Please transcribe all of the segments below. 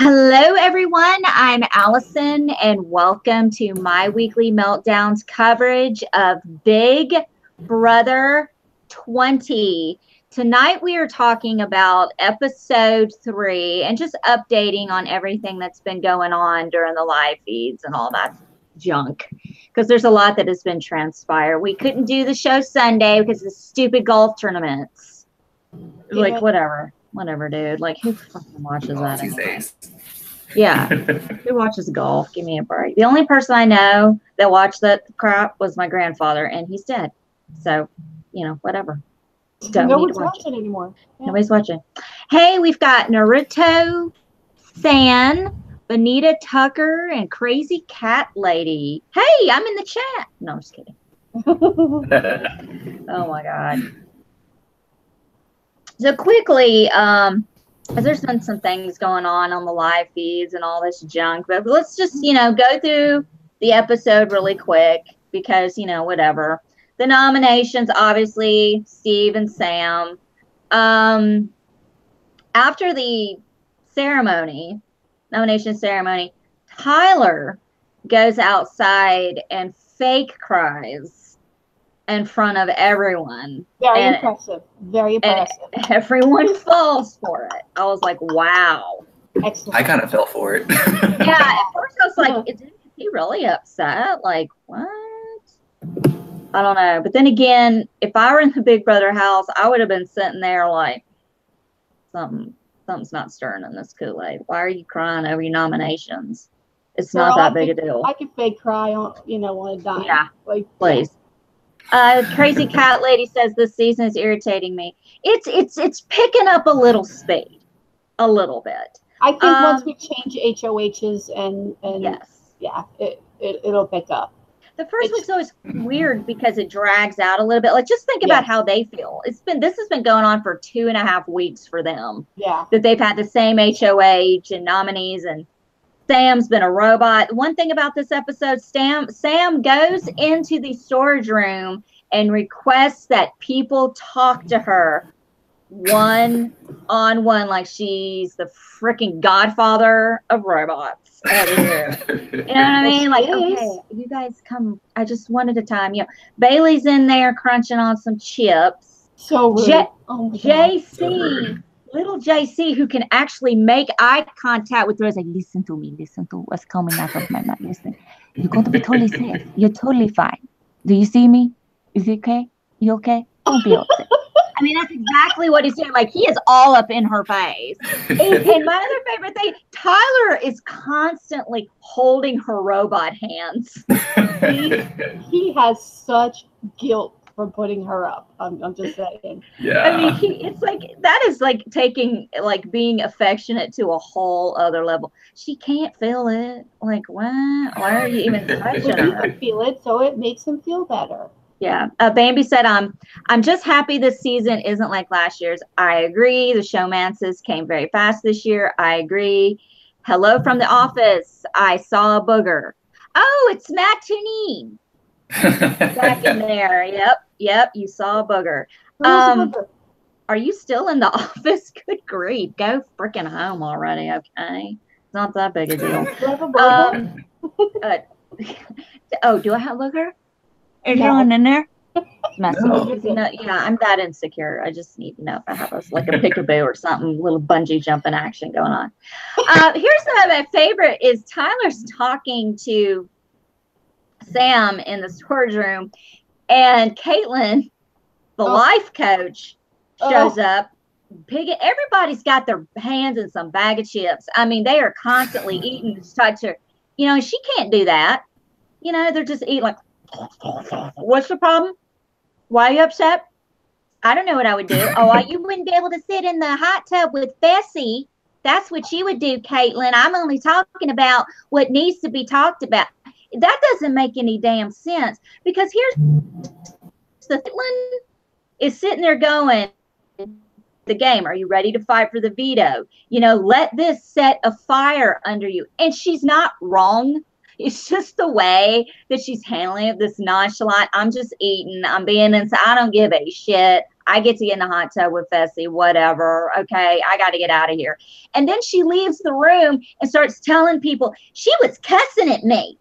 Hello, everyone. I'm Allison, and welcome to my weekly meltdowns coverage of Big Brother 20. Tonight, we are talking about episode 3 and just updating on everything that's been going on during the live feeds and all that junk, because there's a lot that has been transpired. We couldn't do the show Sunday because of the stupid golf tournaments. Like, whatever, dude. Like, who fucking watches that anyway? Yeah, who watches golf? Give me a break. The only person I know that watched that crap was my grandfather, and he's dead. So, whatever. Nobody's watching anymore. Yeah. Nobody's watching. Hey, we've got Naruto, San, Bonita Tucker, and Crazy Cat Lady. Hey, I'm in the chat. No, I'm just kidding. Oh my God. So quickly, there's been some things going on the live feeds and all this junk, but let's just, go through the episode really quick because, whatever. The nominations, obviously, Steve and Sam. After the nomination ceremony, Tyler goes outside and fake cries in front of everyone. Very impressive. Very impressive. Everyone falls for it. I was like, wow. Excellent. I kind of fell for it. Yeah, at first I was like, is he really upset? Like, what? I don't know. But then again, if I were in the Big Brother house, I would have been sitting there like, something's not stirring in this Kool-Aid. Why are you crying over your nominations? It's not that big a deal. I can fake cry on a dime. Yeah, like, please. Crazy Cat Lady says this season is irritating me. It's picking up a little speed, a little bit. I think once we change HOHs and yes, yeah, it'll pick up. The first week's always weird because it drags out a little bit. Like, just think about how they feel. This has been going on for 2.5 weeks for them. Yeah, that they've had the same HOH and nominees, and Sam's been a robot. One thing about this episode, Sam goes into the storage room and requests that people talk to her one-on-one like she's the freaking godfather of robots. You know what I mean? Like, okay, you guys come. I just wanted a time. Bailey's in there crunching on some chips. So rude. JC. Little JC, who can actually make eye contact with her, is like, listen to me, listen to what's coming out of my mouth. Listen, you're going to be totally safe. You're totally fine. Do you see me? Is it okay? You okay? Don't be upset. I mean, that's exactly what he's doing. Like, he is all up in her face. And my other favorite thing, Tyler is constantly holding her robot hands. He has such guilt for putting her up. I'm just saying. Yeah. I mean, it's like, that is like taking, like, being affectionate to a whole other level. She can't feel it. Like, what? Why are you even touching Well, her? he can feel it, so it makes him feel better. Yeah. Bambi said, I'm just happy this season isn't like last year's. I agree. The showmances came very fast this year. I agree. Hello from the office. I saw a booger. Oh, it's Matt Tunine. Back in there. Yep. You saw a booger. Are you still in the office? Good grief. Go freaking home already, okay? It's not that big a deal. Do I have a booger? Is there one in there? No. I'm that insecure. I just need to know if I have a peekaboo or something, little bungee jumping action going on. Here's some of my favorite is Tyler's talking to Sam in the storage room, and Caitlin, the life coach, shows up. Everybody's got their hands in some bag of chips. I mean, they are constantly eating. She can't do that. They're just eating like, what's the problem? Why are you upset? I don't know what I would do. You wouldn't be able to sit in the hot tub with Bessie. That's what you would do, Caitlin. I'm only talking about what needs to be talked about. That doesn't make any damn sense, because here's the Caitlin is sitting there going, the game, are you ready to fight for the veto? Let this set a fire under you. And she's not wrong. It's just the way that she's handling it, this nonchalant, I'm just eating, I'm being inside, I don't give a shit. I get to get in the hot tub with Fessy, whatever. Okay, I got to get out of here. And then she leaves the room and starts telling people she was cussing at me.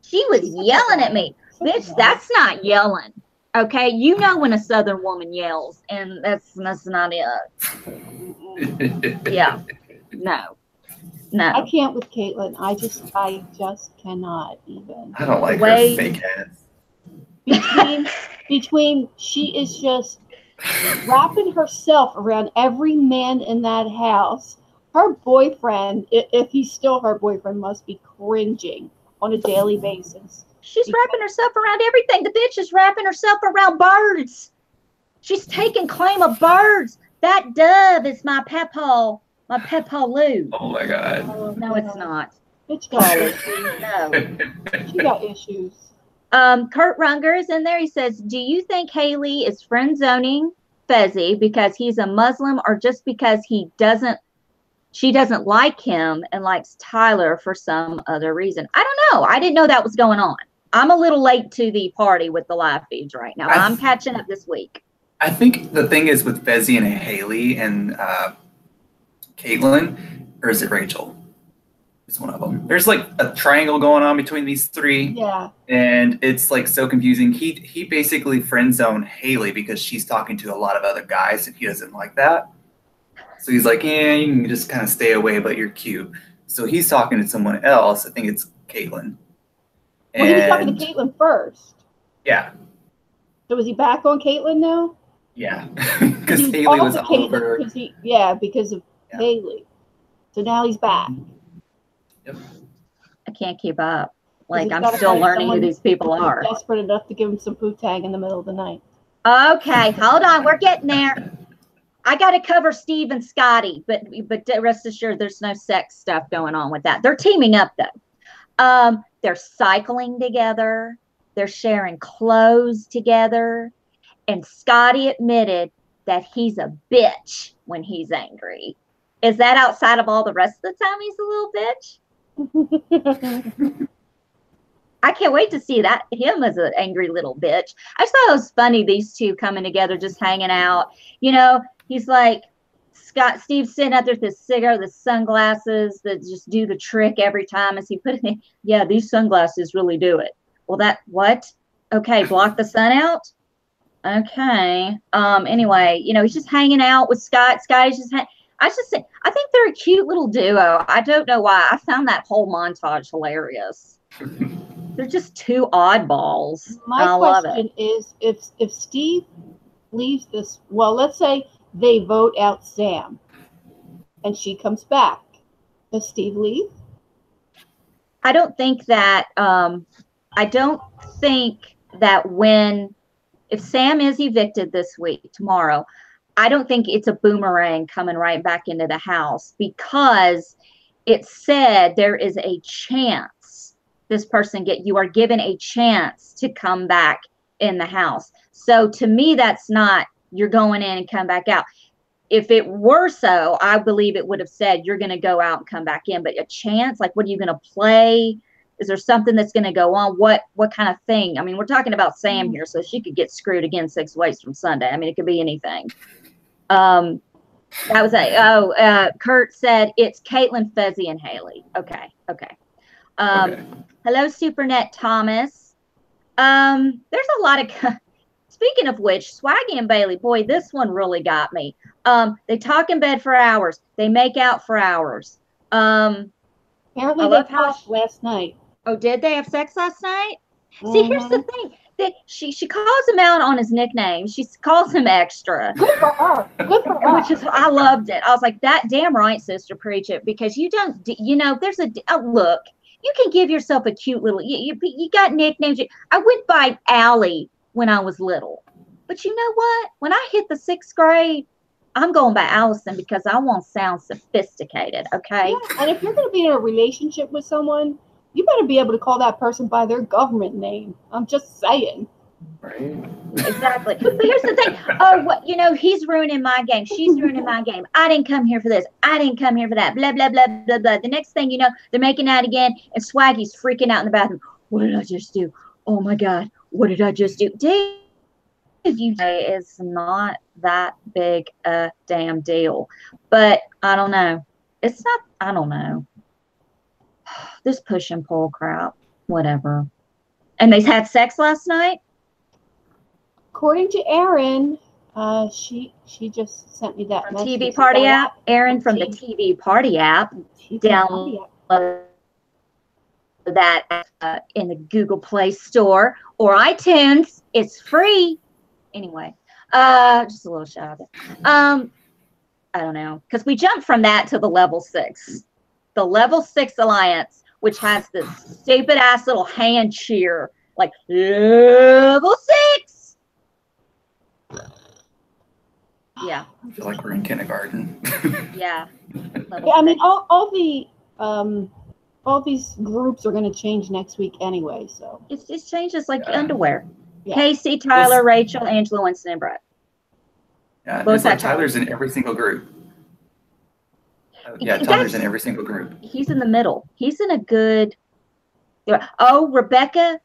She was yelling at me. Bitch, that's not yelling. Okay, you know when a Southern woman yells, and that's not it. Yeah, no. I can't with Caitlin. I just cannot even. I don't like her fake ass. Between she is just wrapping herself around every man in that house. Her boyfriend, if he's still her boyfriend, must be cringing on a daily basis. She's wrapping herself around everything. The bitch is wrapping herself around birds. She's taking claim of birds. That dove is my pepo Lou. Oh my God. No, it's not. Bitch got issues. No. She got issues. Kurt Runger is in there. He says, do you think Haley is friend zoning Fezzi because he's a Muslim or just because she doesn't like him and likes Tyler for some other reason? I don't know. I didn't know that was going on. I'm a little late to the party with the live feeds right now. I'm catching up this week. I think the thing is with Fezzi and Haley and Caitlin, or is it Rachel? It's one of them. There's like a triangle going on between these three. Yeah. And it's like so confusing. He basically friend zoned Haley because she's talking to a lot of other guys and he doesn't like that. So he's like, yeah, you can just kind of stay away, but you're cute. So he's talking to someone else. I think it's Caitlin. Well, he was talking to Caitlin first. Yeah. So is he back on Caitlin now? Yeah. Because Haley was over. Because of Haley. So now he's back. Yep. I can't keep up. Like, I'm still learning who these people are. Desperate enough to give him some poo-tang in the middle of the night. Okay, hold on. We're getting there. I got to cover Steve and Scotty, but rest assured there's no sex stuff going on with that. They're teaming up, though. They're cycling together. They're sharing clothes together. And Scotty admitted that he's a bitch when he's angry. Is that outside of all the rest of the time he's a little bitch? I can't wait to see him as an angry little bitch. I just thought it was funny, these two coming together, just hanging out. You know, he's like, Steve's sitting out there with his cigarette, the sunglasses that just do the trick every time as he put it in. Yeah, these sunglasses really do it. Well, what? Okay, block the sun out? Okay. Anyway, you know, he's just hanging out with Scott. Scotty's just I think they're a cute little duo. I don't know why. I found that whole montage hilarious. They're just two oddballs. My question is, if Steve leaves this, well, let's say they vote out Sam and she comes back, does Steve leave? I don't think that if Sam is evicted this week, tomorrow, I don't think it's a boomerang coming right back into the house, because it said there is a chance you are given a chance to come back in the house. So to me, that's not you're going in and come back out. If it were so, I believe it would have said you're going to go out and come back in. But a chance, like, what are you going to play? Is there something that's going to go on? What kind of thing? I mean, we're talking about Sam here, so she could get screwed again 6 ways from Sunday. I mean, it could be anything. That was Kurt said it's Caitlin, Fezzi, and Haley. Okay. Hello, Supernet Thomas. There's a lot of speaking of which, Swaggy and Bailey, boy, this one really got me. They talk in bed for hours, they make out for hours. Apparently they talked last night. Oh, did they have sex last night? See, here's the thing. She calls him out on his nickname. She calls him Extra. Good for her. Which is, I loved it. I was like, that damn right, sister, preach it. Because you don't, you know, there's a look, you can give yourself a cute little, you got nicknames. I went by Allie when I was little. But you know what? When I hit the 6th grade, I'm going by Allison because I want to sound sophisticated, okay? Yeah, and if you're going to be in a relationship with someone, you better be able to call that person by their government name. I'm just saying. Right. Exactly. But here's the thing. Oh, you know, he's ruining my game. She's ruining my game. I didn't come here for this. I didn't come here for that. Blah, blah, blah, blah, blah. The next thing you know, they're making out again, and Swaggy's freaking out in the bathroom. What did I just do? Oh, my God. What did I just do? Dude, you say is not that big a damn deal. But I don't know. It's not, I don't know. This push and pull crap. Whatever. And they had sex last night? According to Erin, she just sent me that From message. TV Party app? Erin from the TV Party app. Download that in the Google Play Store or iTunes. It's free. Anyway, just a little shout out. I don't know, because we jumped from that to the level 6. The level 6 alliance, which has this stupid ass little hand cheer, like level 6. Yeah. I feel like we're in kindergarten. Yeah. Yeah, I mean, all these groups are going to change next week anyway, so. It's changes like underwear. Yeah. Casey, Tyler, Rachel, Angela, Winston, and Brett. Yeah, Both it's like have Tyler's in every single group. Yeah, Tyler's in every single group. He's in the middle. He's in a good. Oh, Rebecca,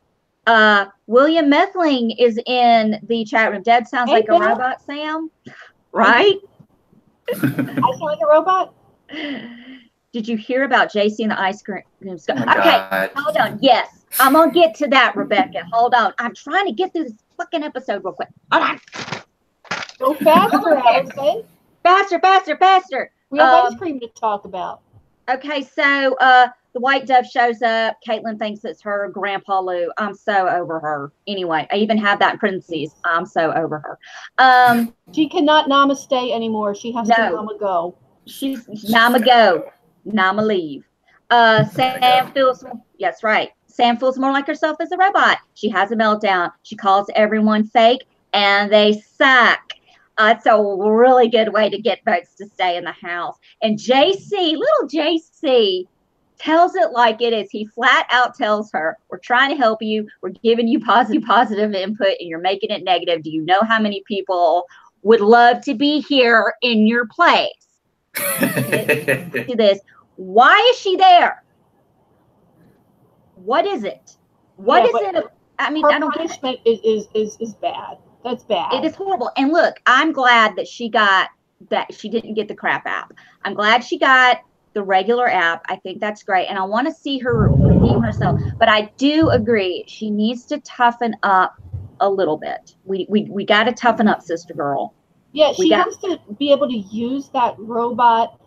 William Methling is in the chat room. Dad sounds like a robot, Sam. Right? I sound like a robot? Did you hear about JC and the ice cream store? Oh Okay, hold on. Yes, I'm going to get to that, Rebecca. Hold on. I'm trying to get through this fucking episode real quick. Hold on. Go faster, Allison. Faster. We have ice cream to talk about. Okay, so the white dove shows up. Caitlin thinks it's her Grandpa Lou. I'm so over her. Anyway, I even have that in parentheses. I'm so over her. She cannot namaste anymore. She has to nama go. She's nama go, nama leave. Sam feels, yes, right. Sam feels more like herself as a robot. She has a meltdown. She calls everyone fake, and they suck. It's a really good way to get folks to stay in the house. And JC, little JC, tells it like it is. He flat out tells her, we're trying to help you. We're giving you positive input, and you're making it negative. Do you know how many people would love to be here in your place? Do this. Why is she there? What is it? What is it? I mean, her I don't. Punishment is bad. That's bad. It is horrible. And look, I'm glad that she didn't get the crap app. I'm glad she got the regular app. I think that's great. And I want to see her redeem herself. But I do agree. She needs to toughen up a little bit. We got to toughen up, sister girl. Yeah, she has to be able to use that robot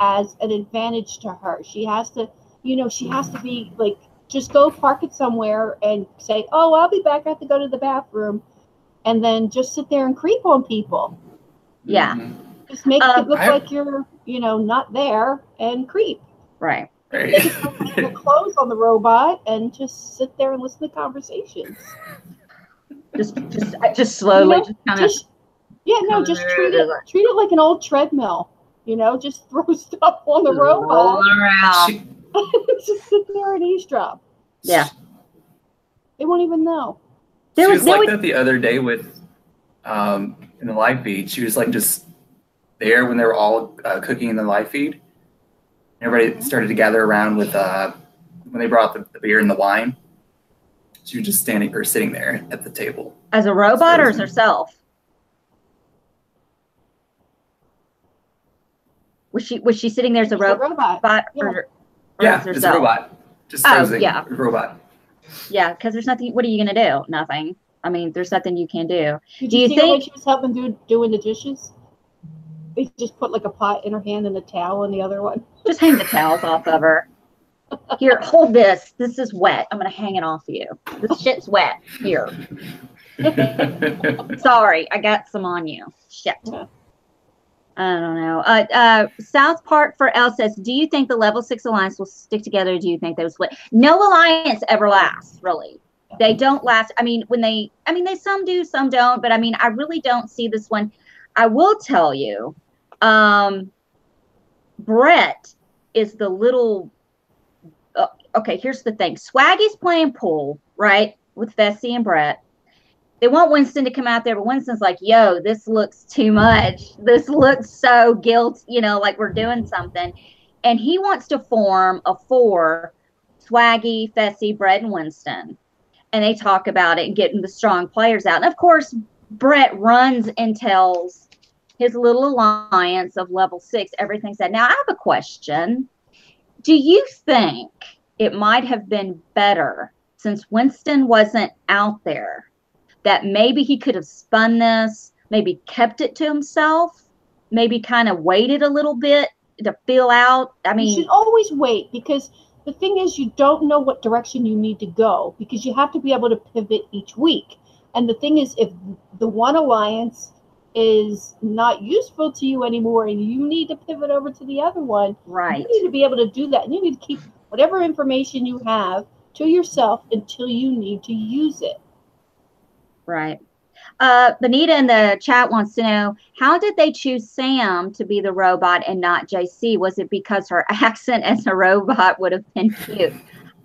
as an advantage to her. She has to, she has to be like, just go park it somewhere and say, oh, I'll be back. I have to go to the bathroom. And then just sit there and creep on people. Yeah. Just make it look like you're, not there and creep. Right. Put your clothes on the robot and just sit there and listen to conversations. Just slowly. Just treat it like an old treadmill. Just throw stuff on the robot. Roll around. Just sit there and eavesdrop. Yeah. They won't even know. She was like that the other day with in the live feed. She was like just there when they were all cooking in the live feed. Everybody started to gather around with when they brought the beer and the wine. She was just sitting there at the table. As a robot or as herself? Was she sitting there as a robot? Yeah, as a robot. Just frozen. Yeah. Robot. Yeah, because there's nothing. What are you gonna do? Nothing. I mean, there's nothing you can do. Do you think when she was helping doing the dishes? They just put like a pot in her hand and a towel in the other one. Just hang the towels off of her. Here, hold this. This is wet. I'm gonna hang it off you. This shit's wet. Here. Sorry, I got some on you. Shit. Yeah. I don't know. South Park for L says, do you think the level 6 alliance will stick together? Or do you think they will split? No alliance ever lasts, really. They don't last. I mean, they some do, some don't. But I mean, I really don't see this one. I will tell you, Brett is the little. Okay, here's the thing. Swaggy's playing pool, right, with Fessy and Brett. They want Winston to come out there, but Winston's like, yo, this looks too much. This looks so guilty, like we're doing something. And he wants to form a 4, Swaggy, Fessy, Brett, and Winston. And they talk about it and getting the strong players out. And of course, Brett runs and tells his little alliance of level 6 everything's said. Now I have a question. Do you think it might have been better, since Winston wasn't out there, that maybe he could have spun this, maybe kept it to himself, maybe kind of waited a little bit to feel out? I mean, you should always wait, because the thing is, you don't know what direction you need to go, because you have to be able to pivot each week. And the thing is, if the one alliance is not useful to you anymore and you need to pivot over to the other one, right, you need to be able to do that. And you need to keep whatever information you have to yourself until you need to use it. Right. Benita in the chat wants to know, how did they choose Sam to be the robot and not JC? Was it because her accent as a robot would have been cute?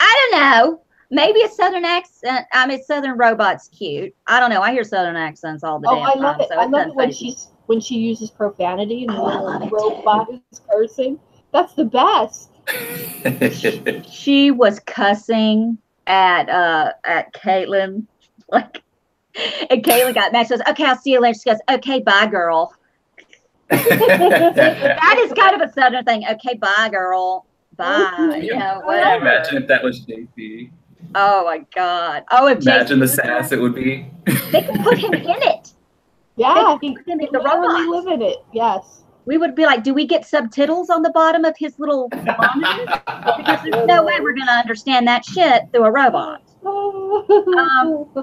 I don't know. Maybe a Southern accent. I mean, Southern robot's cute. I don't know. I hear Southern accents all the damn time. I love it. So I love it when she uses profanity and the little robot is cursing. That's the best. She was cussing at Caitlin, like, and Caitlin got mad. She goes, "Okay, I'll see you later." She goes, "Okay, bye, girl." That is kind of a Southern thing. Okay, bye, girl. Bye. You know, whatever. Imagine if that was JP. Oh my God. Oh, if imagine JP the sass it would be. They could put him in it. Yeah, he could be the robot. Live in it. Yes. We would be like, do we get subtitles on the bottom of his little monitor? Because there's no way we're going to understand that shit through a robot.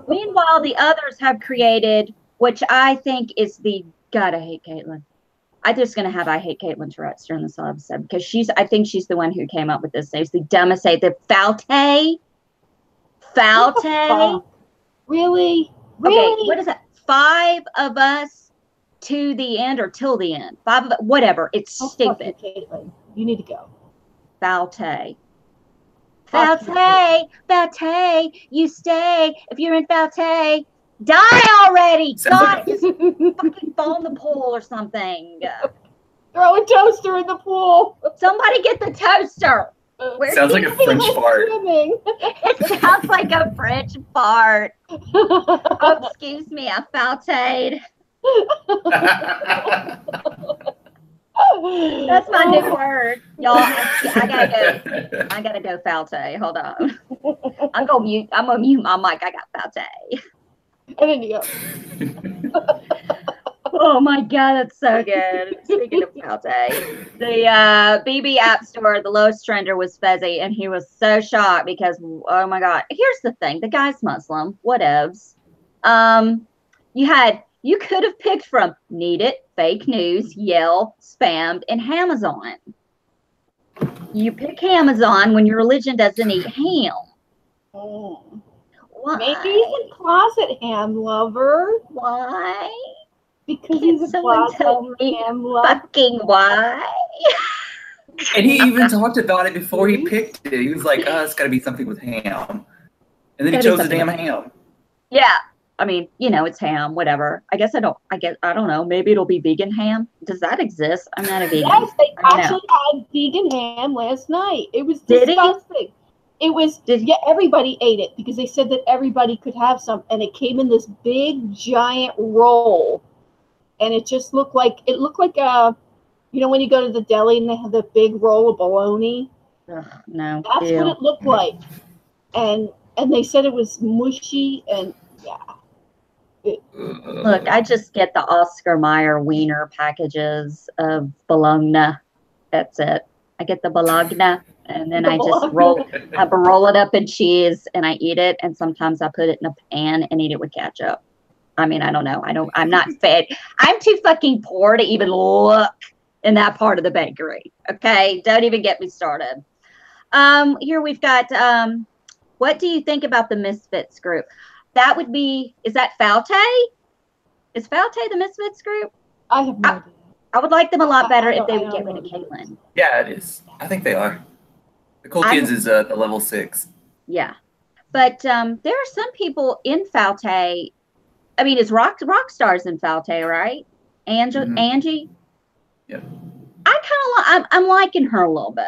Meanwhile, the others have created, which I think is God, I hate Caitlin. I'm just going to have I hate Caitlin Tourette's during this episode, because I think she's the one who came up with this. It's the dumbest, the Falte. Really? Okay, what is that? 5 of us to the end or till the end? 5 of us, whatever. It's stupid. Caitlin, you need to go. Falte, you stay. If you're in Falte, die already. God, just fucking fall in the pool or something. Throw a toaster in the pool. Somebody get the toaster. Sounds like a French fart. It sounds like a French fart. Oh, excuse me, I falted. That's my new word, y'all. I gotta go falte. Hold on. I'm gonna mute my mic. I got falte. And then you go. Oh my God, that's so good. Speaking of falte, the BB App Store, the lowest trender was Fezzy, and he was so shocked because, oh my God. Here's the thing: the guy's Muslim. Whatevs. You could have picked from Need It, Fake News, Yell, Spammed, and Hamazon. You pick Hamazon when your religion doesn't eat ham. Why? Maybe he's a closet ham lover. Why? Because he's a closet ham lover. Fucking why? And he even talked about it before he picked it. He was like, it's got to be something with ham. And then he chose the damn ham. Yeah. I mean, it's ham, whatever. I don't know. Maybe it'll be vegan ham. Does that exist? I'm not a vegan. Yes, they actually had vegan ham last night. It was disgusting. It was, everybody ate it because they said that everybody could have some. And it came in this big, giant roll. And it just looked like, when you go to the deli and they have the big roll of bologna. Ugh, no. That's what it looked like. And they said it was mushy and, yeah. Look, I just get the Oscar Mayer wiener packages of bologna. That's it. I get the bologna, and then I just roll it up in cheese, and I eat it. And sometimes I put it in a pan and eat it with ketchup. I mean, I don't know. I'm not fed. I'm too fucking poor to even look in that part of the bakery. Okay, don't even get me started. Here we've got. What do you think about the Misfits group? That would be, is that Falte? Is Falte the Misfits group? I have no idea. I would like them a lot better if they would get rid of Caitlin. Yeah, it is. I think they are. The Cool Kids is the level 6. Yeah. But there are some people in Falte. I mean, it's Rockstar's in Falte, right? Angie? Yeah. I'm liking her a little bit.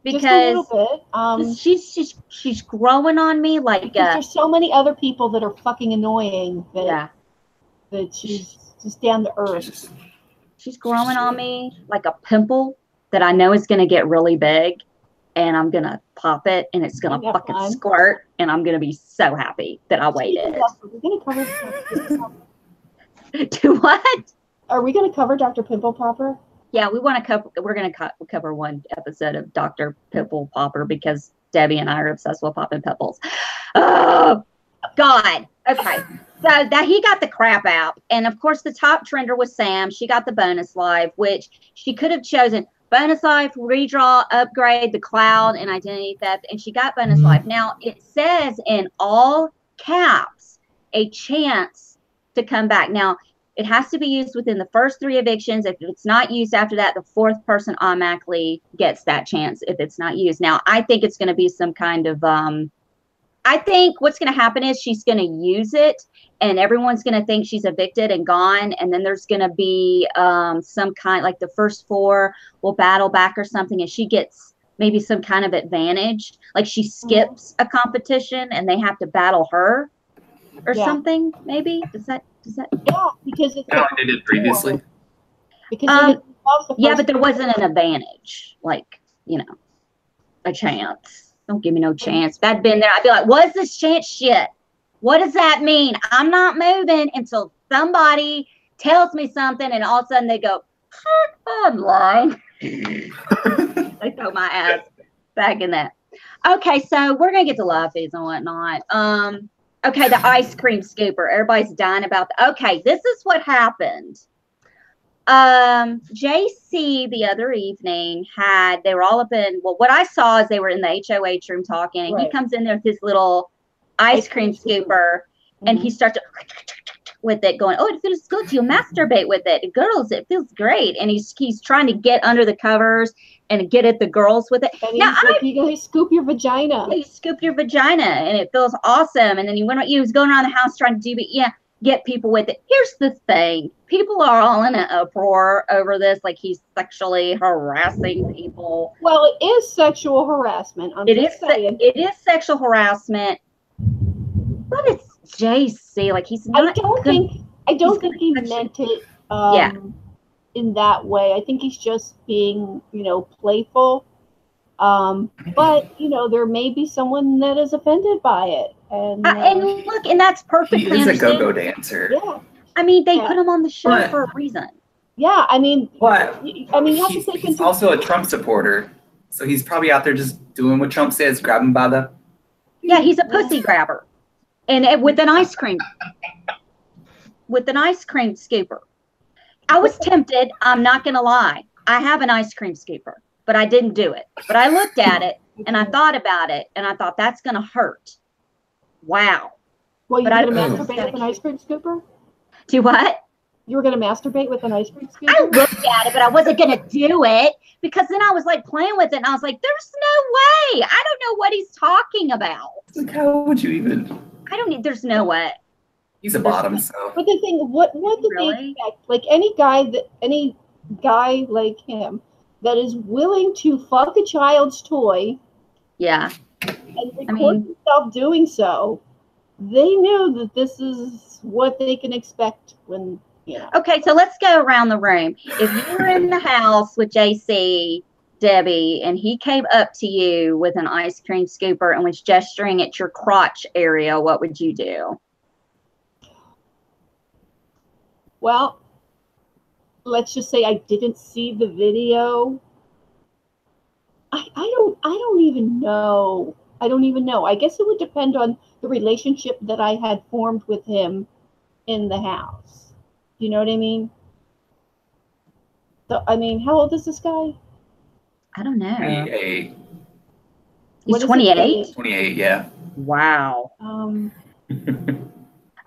Because just a little bit. She's growing on me like there's so many other people that are fucking annoying. that she's just down to earth. She's growing on me like a pimple that I know is going to get really big, and I'm going to pop it, and it's going to fucking squirt, and I'm going to be so happy that I waited. We're going to cover Do what? Are we going to cover Dr. Pimple Popper? Yeah, we want to cover. We're going to cover one episode of Dr. Pimple Popper because Debbie and I are obsessed with popping pimples. Oh God. Okay. So that he got the crap out, and of course the top trender was Sam. She got the bonus life, which she could have chosen bonus life, redraw, upgrade, the cloud, and identity theft, and she got bonus life. Now it says in all caps a chance to come back. Now it has to be used within the first 3 evictions. If it's not used after that, the 4th person automatically gets that chance if it's not used. Now, I think it's going to be some kind of, I think what's going to happen is she's going to use it and everyone's going to think she's evicted and gone. And then there's going to be some kind, like the first 4 will battle back or something, and she gets maybe some kind of advantage. Like she skips a competition and they have to battle her or something, mayes that? Yeah, because it's they did previously. Because yeah, but there wasn't an advantage, like, you know, a chance. Don't give me no chance. If I'd been there, I'd be like, what's this chance shit? What does that mean? I'm not moving until somebody tells me something, and all of a sudden they go, I'm lying. They throw my ass back in that. Okay, so we're gonna get to love fees and whatnot. Okay, the ice cream scooper. Everybody's dying about that. Okay, this is what happened. JC the other evening they were all up in, well, what I saw is they were in the HOH room talking, and he comes in there with his little ice cream scooper, and he starts to with it going, oh, it feels good. You masturbate with it. Girls, it feels great. And he's trying to get under the covers and get at the girls with it. And now, you're going to scoop your vagina. You scoop your vagina, and it feels awesome. And then he was going around the house trying to get people with it. Here's the thing. People are all in an uproar over this, like he's sexually harassing people. Well, it is sexual harassment. It is sexual harassment, but it's JC. Like he's not. I don't think he meant it in that way. I think he's just being, playful. But there may be someone that is offended by it. And look, and that's perfectly He is a understandable. go-go dancer. Yeah. I mean, they put him on the show for a reason. Yeah, I mean, But you have to take he's also a Trump supporter, so he's probably out there just doing what Trump says, grabbing by the. Yeah, he's a pussy grabber, and with an ice cream scooper. I was tempted. I'm not gonna lie. I have an ice cream scooper, but I didn't do it. But I looked at it and I thought about it, and I thought that's gonna hurt. Wow. Well, you're going to masturbate with an ice cream scooper? Do what? You were going to masturbate with an ice cream scooper? I looked at it, but I wasn't going to do it because then I was like playing with it, and I was like, there's no way. I don't know what he's talking about. Like, how would you even? There's no way. He's a bottom, so. But the thing, what did they expect? Like any guy like him that is willing to fuck a child's toy. Yeah. And record himself doing so, they knew that this is what they can expect when, Okay, so let's go around the room. If you were in the house with JC, Debbie, and he came up to you with an ice cream scooper and was gesturing at your crotch area, what would you do? Well, let's just say I didn't see the video. I don't even know. I guess it would depend on the relationship that I had formed with him in the house. Do you know what I mean? So, how old is this guy? I don't know. 28. He's 28? 28, yeah. Wow.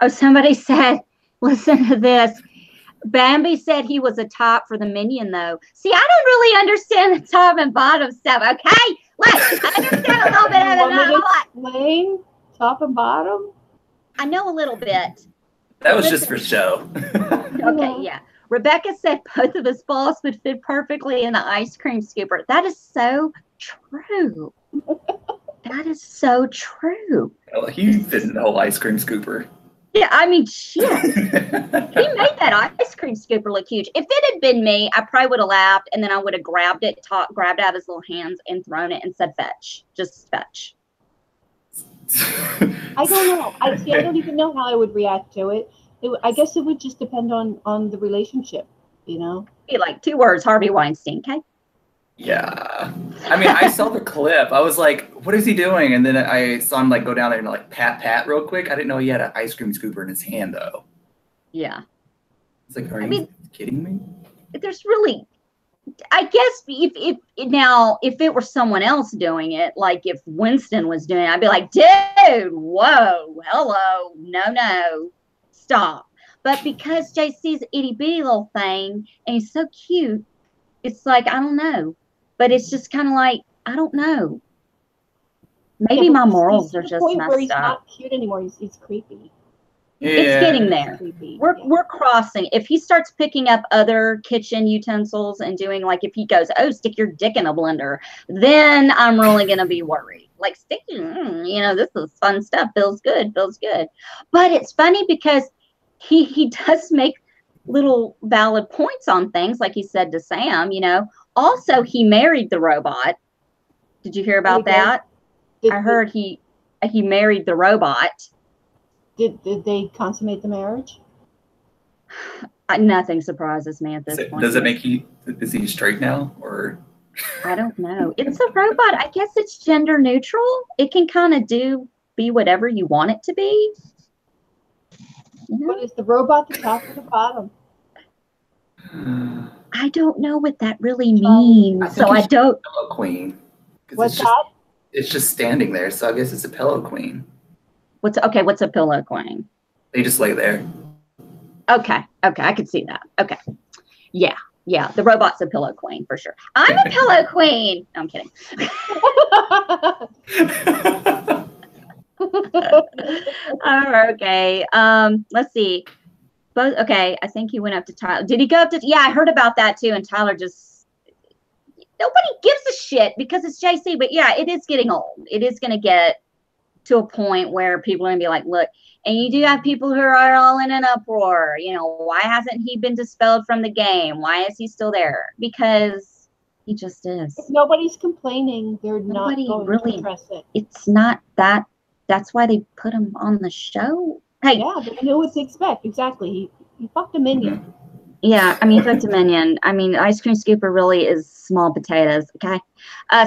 Somebody said, listen to this. Bambi said he was a top for the minion, though. See, I don't really understand the top and bottom stuff, okay? Look, I understand a little bit of it. Not a lot. Explain top and bottom? I know a little bit. That was just for show. Okay, yeah. Rebecca said both of his balls would fit perfectly in the ice cream scooper. That is so true. That is so true. Well, he fit in the whole ice cream scooper. Yeah, I mean, shit. He made that ice cream scooper look huge. If it had been me, I probably would have laughed, and then I would have grabbed it out of his little hands and thrown it and said, fetch. Just fetch. I don't know. I don't even know how I would react to it. I guess it would just depend on the relationship, you know? Be like 2 words, Harvey Weinstein, okay? Yeah. I mean, I saw the clip. I was like, what is he doing? And then I saw him like go down there and like pat real quick. I didn't know he had an ice cream scooper in his hand though. Yeah. It's like, are you kidding me? There's really, I guess if it were someone else doing it, like if Winston was doing it, I'd be like, dude, whoa, hello, no, stop. But because JC's itty bitty little thing and he's so cute, it's like, I don't know. But it's just kind of like, I don't know. Maybe my morals are just messed where he's up. not cute anymore. He's creepy. Yeah. It's getting there. Creepy. We're crossing. If he starts picking up other kitchen utensils and doing like, if he goes, oh, stick your dick in a blender, then I'm really going to be worried. Like sticking, this is fun stuff. Feels good. But it's funny because he does make little valid points on things. Like he said to Sam, also he married the robot. Did you hear about that? I heard he married the robot. Did they consummate the marriage? Nothing surprises me at this point. Does it make is he straight now or? I don't know. It's a robot. I guess it's gender neutral. It can kind of be whatever you want it to be. What is the robot the top or the bottom? I don't know what that really means. So I don't. Pillow queen. What's that? It's just standing there, so I guess it's a pillow queen. What's a pillow queen? They just lay there. Okay, I could see that. Okay, yeah. The robot's a pillow queen for sure. I'm a pillow queen. No, I'm kidding. Okay. Let's see. Okay, I think he went up to Tyler. Did he go up to? Yeah, I heard about that too. And Tyler just, nobody gives a shit because it's JC. But yeah, it is getting old. It is going to get to a point where people are going to be like, look, and you do have people who are all in an uproar. Why hasn't he been dispelled from the game? Why is he still there? Because he just is. If nobody's complaining. They're not going to address it. It's not that. That's why they put him on the show. Hey. Yeah, they knew what to expect. Exactly. He fucked a minion. Yeah, I mean, fucked a minion. I mean, ice cream scooper really is small potatoes, okay?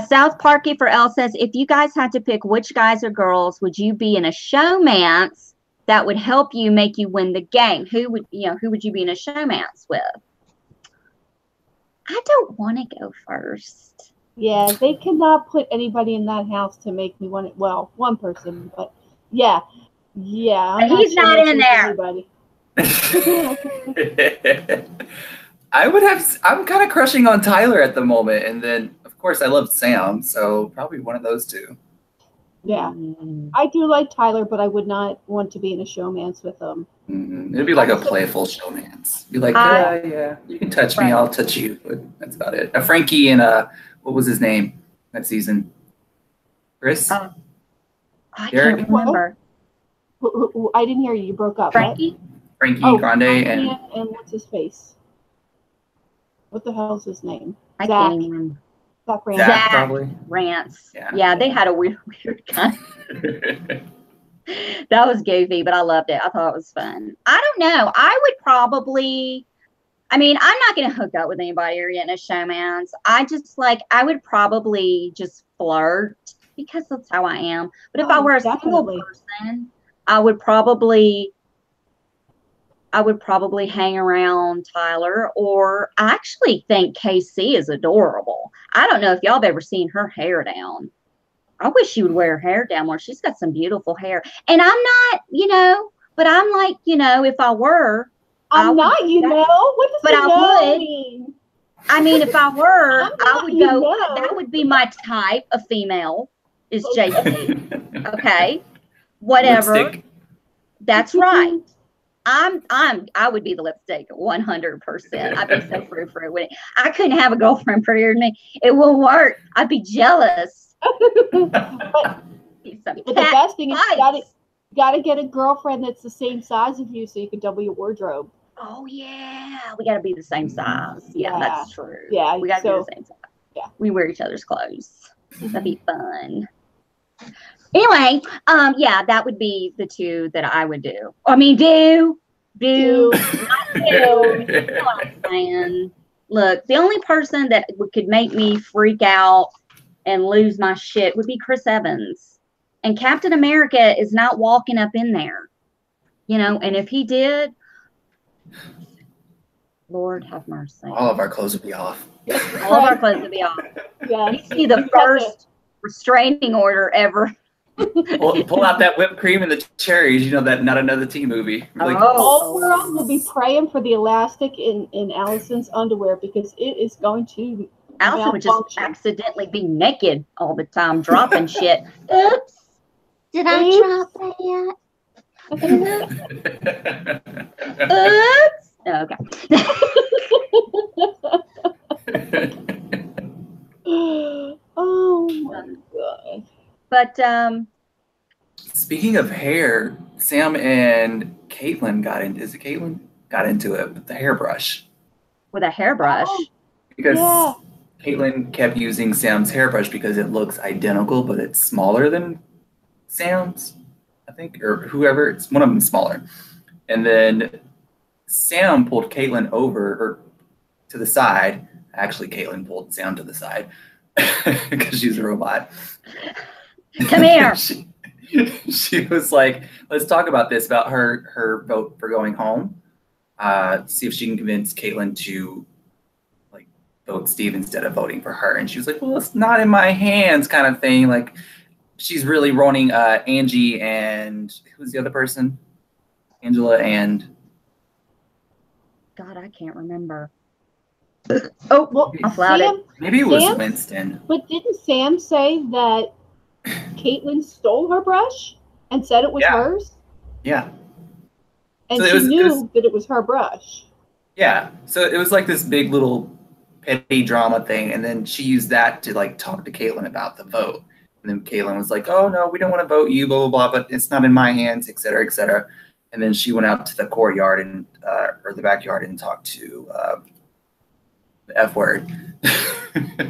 South Parky for L says, if you guys had to pick which guys or girls would you be in a showmance that would help you make you win the game? Who would you be in a showmance with? I don't want to go first. Yeah, they cannot put anybody in that house to make me want it. Well, one person, but yeah. He's not in there. I'm kind of crushing on Tyler at the moment, and then of course I love Sam, so probably one of those two. Yeah, I do like Tyler, but I would not want to be in a showmance with him. It'd be like a playful showmance. Be like, yeah, you can touch me, I'll touch you. But that's about it. A Frankie and what was his name that season? Chris? I can't remember. I didn't hear you. You broke up. Frankie? Frankie Grande and what's his face? What the hell's his name? I can't even remember. Zach Rant. Zach, probably. Rants. Yeah, they had a weird kind. That was goofy, but I loved it. I thought it was fun. I don't know. I would probably, I'm not going to hook up with anybody or get in a showmance. I would probably just flirt because that's how I am. But if I were a single person, I would probably hang around Tyler, or I actually think KC is adorable. I don't know if y'all have ever seen her hair down. I wish she would wear her hair down more. She's got some beautiful hair. And I'm not, but I'm like, if I were. I'm not, what does that mean? If I were, I would go, that would be my type of female is JC. Okay. Whatever. Lipstick. That's right. I would be the lipstick 100%. I'd be so frou-frou with it. I couldn't have a girlfriend prettier than me. It won't work. I'd be jealous. but the best thing is You got to get a girlfriend that's the same size as you so you can double your wardrobe. Oh yeah, we got to be the same size. Yeah, that's true. Yeah, we got to be the same size. Yeah, we wear each other's clothes. That'd be fun. Anyway, yeah, that would be the two that I would do. I mean, do. Not do. You know what I'm saying? Look, the only person that could make me freak out and lose my shit would be Chris Evans. And Captain America is not walking up in there. You know, and if he did, Lord have mercy. All of our clothes would be off. All of our clothes would be off. Yeah. He'd be the first restraining order ever. Pull out that whipped cream and the cherries. You know that Not Another Teen movie. Like, all world will be praying for the elastic in Allison's underwear because it is going to. Allison would just accidentally be naked all the time, dropping shit. Oops! Did I drop that? Oops! Okay. Oh my god. But speaking of hair, Sam and Caitlin got into it with the hairbrush. With a hairbrush? Because Caitlin kept using Sam's hairbrush because it looks identical, but it's smaller than Sam's, I think, or whoever. It's one of them smaller. And then Sam pulled Caitlin over or to the side. Actually, Caitlin pulled Sam to the side because she's a robot. Come here. She was like, let's talk about this, about her vote for going home. See if she can convince Caitlin to like vote Steve instead of voting for her. And she was like, well, it's not in my hands kind of thing. Like she's really running Angie and who's the other person? Angela and God, I can't remember. Oh, well, I flouted. Maybe it was Winston. But didn't Sam say that Caitlin stole her brush and said it was hers? Yeah. And so she knew that it was her brush. Yeah. So it was like this big little petty drama thing. And then she used that to like talk to Caitlin about the vote. And then Caitlin was like, oh, no, we don't want to vote you, blah, blah, blah, but it's not in my hands, et cetera, et cetera. And then she went out to the courtyard and or the backyard and talked to the F word.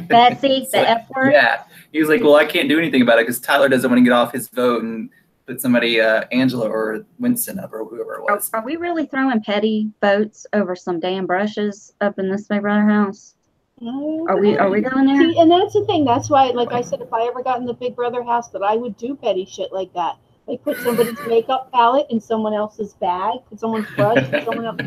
Betsy, the F word? Yeah. He was like, well, I can't do anything about it because Tyler doesn't want to get off his vote and put somebody, Angela or Winston up or whoever it was. Are we really throwing petty votes over some damn brushes up in this Big Brother house? Are we going there? See, and that's the thing. That's why, like I said, if I ever got in the Big Brother house, that I would do petty shit like that. Like put somebody's makeup palette in someone else's bag, put someone's brush, put someone else,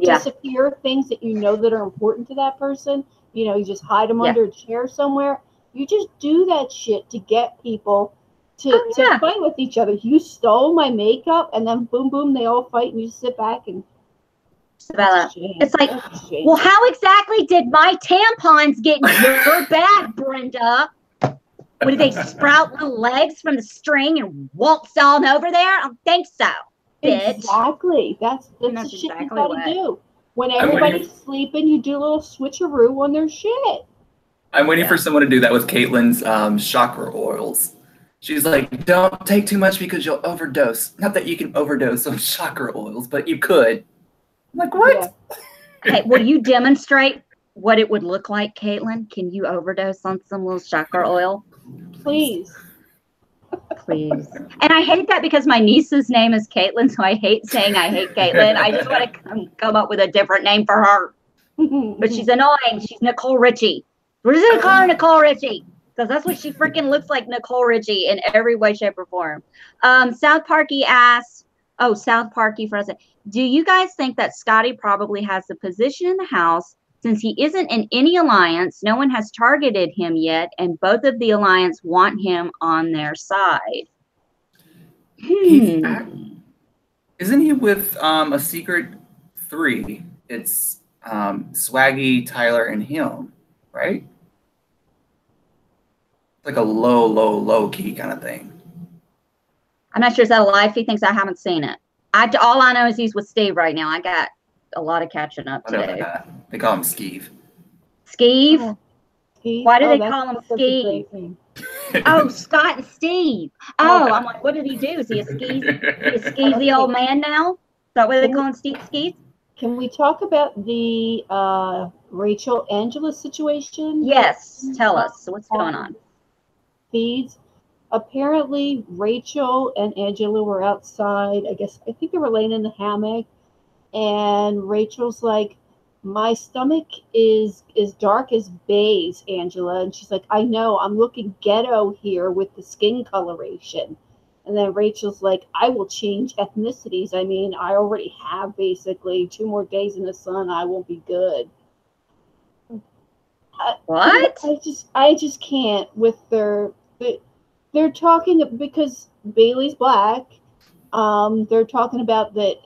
disappear things that you know that are important to that person. You know, you just hide them under a chair somewhere. You just do that shit to get people to fight with each other. You stole my makeup, and then boom, boom, they all fight, and you sit back and. It's like, well, how exactly did my tampons get in your bag, Brenda? What, did they sprout little legs from the string and waltz on over there? I don't think so, bitch. Exactly. That's the shit you gotta do. When everybody's sleeping, you do a little switcheroo on their shit. I'm waiting for someone to do that with Caitlin's chakra oils. She's like, don't take too much because you'll overdose. Not that you can overdose on chakra oils, but you could. I'm like, what? Yeah. Hey, will you demonstrate what it would look like, Caitlin? Can you overdose on some little chakra oil? Please. Please. And I hate that because my niece's name is Caitlin, so I hate saying I hate Caitlin. I just want to come up with a different name for her. But she's annoying. She's Nicole Richie. We're just going to call her Nicole Richie because that's what she freaking looks like, Nicole Richie, in every way, shape, or form. South Parky asks, South Parky for us. Do you guys think that Scotty probably has the position in the house since he isn't in any alliance? No one has targeted him yet, and both of the alliance want him on their side. Isn't he with a secret 3? It's Swaggy, Tyler, and him, right? It's like a low key kind of thing. I'm not sure. Is that a lie? If he thinks I haven't seen it. All I know is he's with Steve right now. I got a lot of catching up today. They call him Skeeve. Skeeve? Oh, Skeeve? Why do they call him Skeeve? Oh, Scott and Steve. Oh, I'm like, what did he do? Is he a skeezy old man now? Is that what they call him, Steve Skeez? Can we talk about the Rachel Angela situation? Yes, tell us. So what's going on? Feeds. Apparently, Rachel and Angela were outside. I think they were laying in the hammock, and Rachel's like, "My stomach is dark as beige, Angela," and she's like, "I know. I'm looking ghetto here with the skin coloration." And then Rachel's like, "I will change ethnicities. I mean, I already have basically 2 more days in the sun. I won't be good." What? I just can't with they're talking because Bailey's black. They're talking about that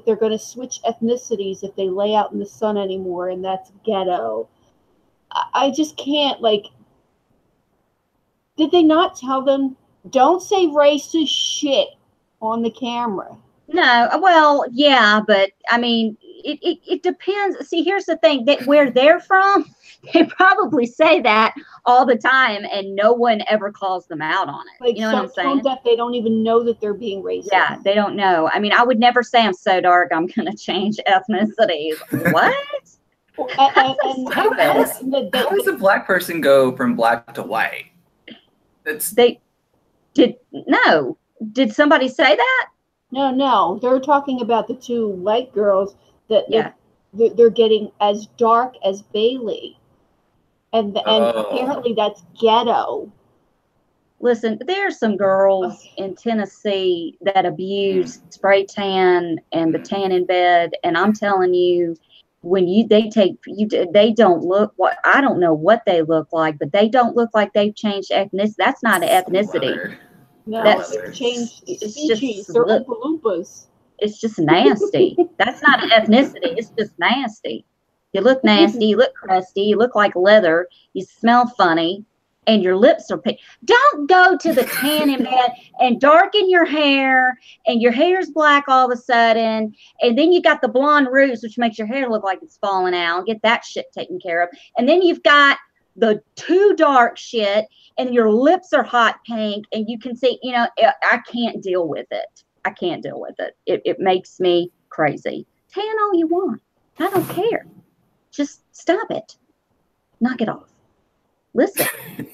they're going to switch ethnicities if they lay out in the sun anymore, and that's ghetto. I just can't, like, did they not tell them, don't say racist shit on the camera? No, well, yeah, but I mean, it depends. See, here's the thing, that where they're from, they probably say that all the time, and no one ever calls them out on it. Like, you know what I'm saying? Deaf, they don't even know that they're being racist. Yeah, they don't know. I mean, I would never say I'm so dark I'm going to change ethnicities. What? How does a black person go from black to white? Did somebody say that? No. They're talking about the 2 white girls that they're getting as dark as Bailey. And apparently that's ghetto. Listen, there's some girls in Tennessee that abuse spray tan and the tan in bed, and I'm telling you, when they don't look what I don't know what they look like, but they don't look like they've changed ethnicity. That's not an ethnicity. No, that's changed species. Just, they're Oompa Loompas. It's just nasty. That's not an ethnicity. It's just nasty. You look nasty. You look crusty. You look like leather. You smell funny. And your lips are pink. Don't go to the tan in bed and darken your hair, and your hair's black all of a sudden, and then you got the blonde roots, which makes your hair look like it's falling out. Get that shit taken care of. And then you've got the too dark shit, and your lips are hot pink, and you can see, I can't deal with it. I can't deal with it. It makes me crazy. Tan all you want. I don't care. Just stop it. Knock it off. Listen.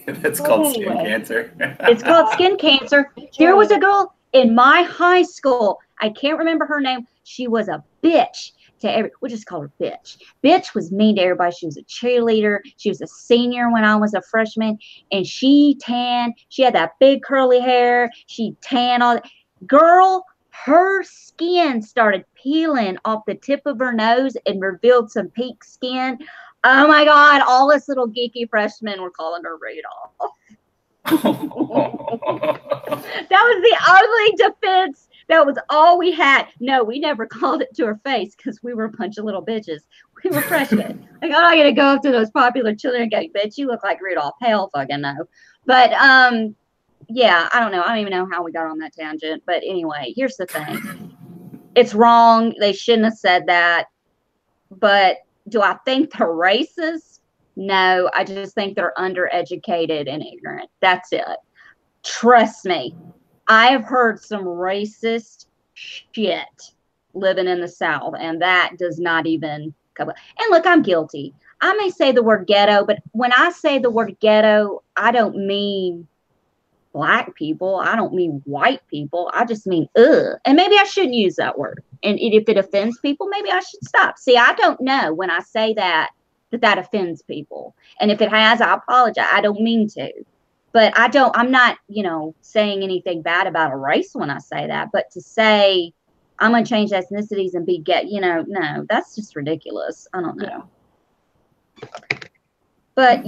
That's called skin cancer. It's called skin cancer. There was a girl in my high school. I can't remember her name. She was a bitch to we'll just call her bitch. Bitch was mean to everybody. She was a cheerleader. She was a senior when I was a freshman, and she had that big curly hair. She tan all that. Girl, her skin started peeling off the tip of her nose and revealed some pink skin. Oh my God, all us little geeky freshmen were calling her Rudolph. That was the only defense. That was all we had. No, we never called it to her face because we were a bunch of little bitches. We were freshmen. Like, I'm not going to go up to those popular children and go, bitch, you look like Rudolph. Hell fucking no. But, yeah, I don't know. I don't even know how we got on that tangent. But anyway, here's the thing. It's wrong. They shouldn't have said that. But do I think they're racist? No, I just think they're undereducated and ignorant. That's it. Trust me. I have heard some racist shit living in the South, and that does not even come up. And look, I'm guilty. I may say the word ghetto, but when I say the word ghetto, I don't mean black people. I don't mean white people. I just mean ugh. And maybe I shouldn't use that word. And if it offends people, maybe I should stop. See, I don't know when I say that offends people. And if it has, I apologize. I don't mean to. But I'm not, saying anything bad about a race when I say that. But to say I'm going to change ethnicities and no, that's just ridiculous. I don't know. But,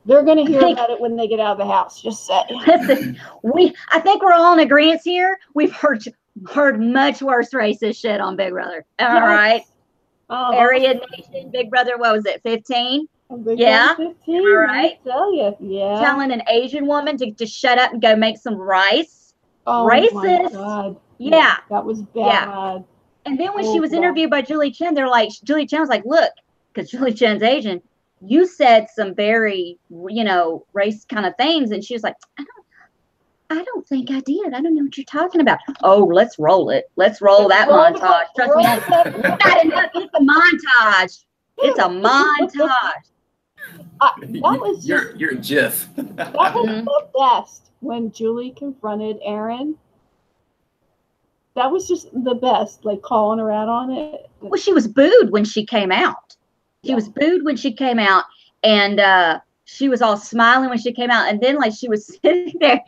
they're going to hear about it when they get out of the house. Just say. Listen, I think we're all in agreement here. We've heard much worse racist shit on Big Brother. Am I right? Area Nation, Big Brother, what was it, 15? Yeah. 15, am I right? I tell you. Yeah. Telling an Asian woman to shut up and go make some rice. Oh, racist. My God. Yeah. That was bad. Yeah. And then when she was interviewed by Julie Chen, they're like, Julie Chen was like, look, because Julie Chen's Asian, you said some very, race kind of things. And she was like, I don't think I did. I don't know what you're talking about. Oh, let's roll it. Let's roll that montage. Trust me, not enough. It's a montage. It's a montage. That was just, you're a GIF. That was the best when Julie confronted Aaron. That was just the best, like calling her out on it. Well, she was booed when she came out. She was booed when she came out, and she was all smiling when she came out. And then, like, she was sitting there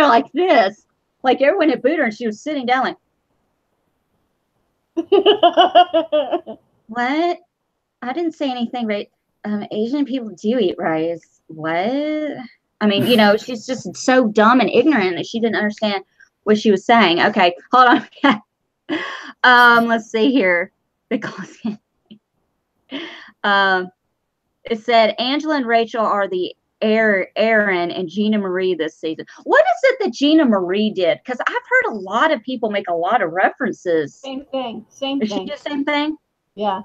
like this, like everyone had booed her, and she was sitting down like, what? I didn't say anything, right? Asian people do eat rice. What? I mean, she's just so dumb and ignorant that she didn't understand what she was saying. Okay, hold on. Let's see here. Because it said Angela and Rachel are the Aaron and Gina Marie this season. What is it that Gina Marie did? Because I've heard a lot of people make a lot of references. Same thing. Did she do the same thing? Yeah.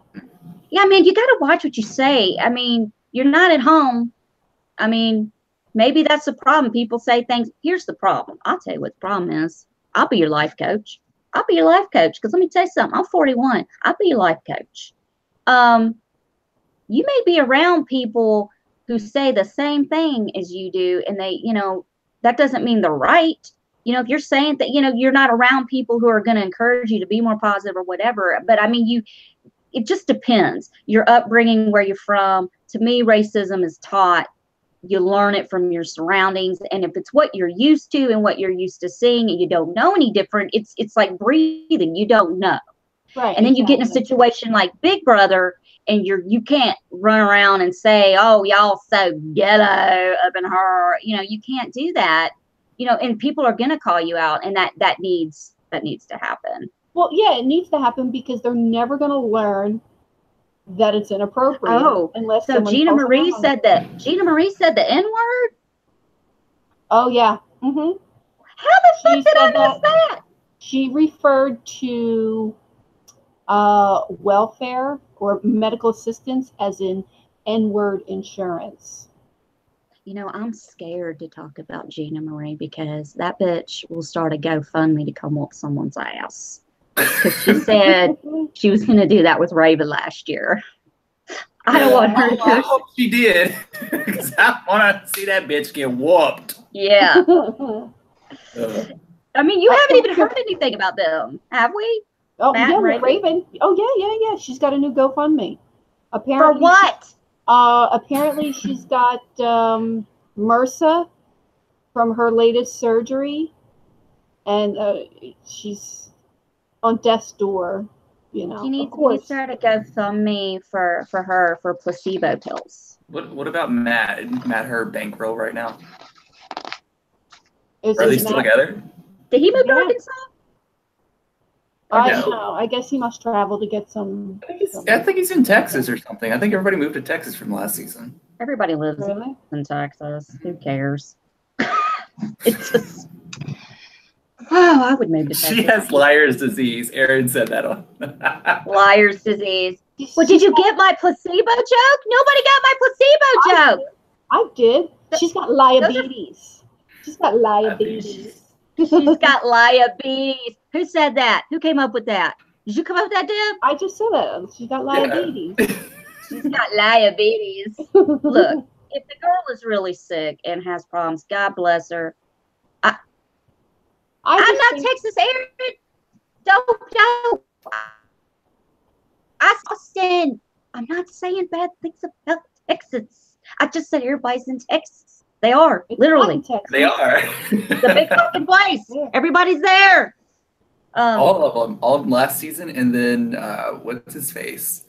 Yeah, man, you got to watch what you say. I mean, you're not at home. I mean, maybe that's the problem. People say things. Here's the problem. I'll tell you what the problem is. I'll be your life coach. I'll be your life coach. Because let me tell you something. I'm 41. I'll be your life coach. You may be around people who say the same thing as you do, and they, that doesn't mean they're right. If you're saying that, you're not around people who are going to encourage you to be more positive or whatever. But I mean, it just depends. Your upbringing, where you're from. To me, racism is taught. You learn it from your surroundings. And if it's what you're used to and what you're used to seeing and you don't know any different, it's like breathing. You don't know. Right. And then you get in a situation like Big Brother, and you can't run around and say, oh, y'all so ghetto up in her. You can't do that. And people are going to call you out, and that needs to happen. Well, yeah, it needs to happen because they're never going to learn that it's inappropriate. Oh, unless so Gina Marie said the N-word? Oh, yeah. Mm-hmm. How the fuck did I miss that? She referred to welfare or medical assistance as in N-word insurance. I'm scared to talk about Gina Marie because that bitch will start a GoFundMe to come whoop someone's ass. Because she said she was going to do that with Raven last year. I don't want her to. I hope she did. Because I want to see that bitch get whooped. Yeah. I mean, you haven't even heard anything about them, have we? Oh, Matt yeah, Raven. Oh, yeah. She's got a new GoFundMe. Apparently, for what? Apparently, she's got MRSA from her latest surgery, and she's on death's door. You needs her to GoFundMe for her for placebo pills. What about Matt? Isn't Matt her bankroll right now? Are they still together? Did he move to Arkansas? I don't know. I guess he must travel to get some. I think he's in Texas or something. I think everybody moved to Texas from last season. Everybody lives in Texas. Who cares? It's just. Oh, I would move to Texas. She has liar's disease. Aaron said that on. Liar's disease. Well, did you get my placebo joke? Nobody got my placebo joke. I did. She's got diabetes. She's got diabetes. She's got diabetes. Who said that? Who came up with that? Did you come up with that, Deb? I just said that. She's got diabetes. She's got diabetes. Look, if the girl is really sick and has problems, God bless her. I'm not Texas, Aaron. Don't. Austin. I'm not saying bad things about Texas. I just said everybody's in Texas. They are, literally. They are. The big fucking place. Yeah. Everybody's there. All of them last season, and then what's his face?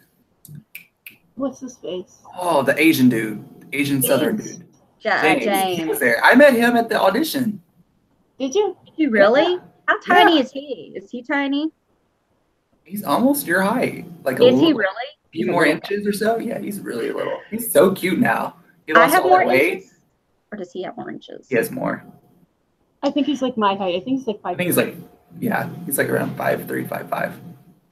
What's his face? Oh, the Asian dude, Southern dude. James. He was there. I met him at the audition. Did you? Did you really? Yeah. How tiny is he? Is he tiny? He's almost your height. Is he really? A few more inches or so. Yeah, he's really little. He's so cute now. He lost all that weight. Or does he have more inches? He has more. I think he's like my height. I think he's like 5'. I think he's like around 5'3", 5'5".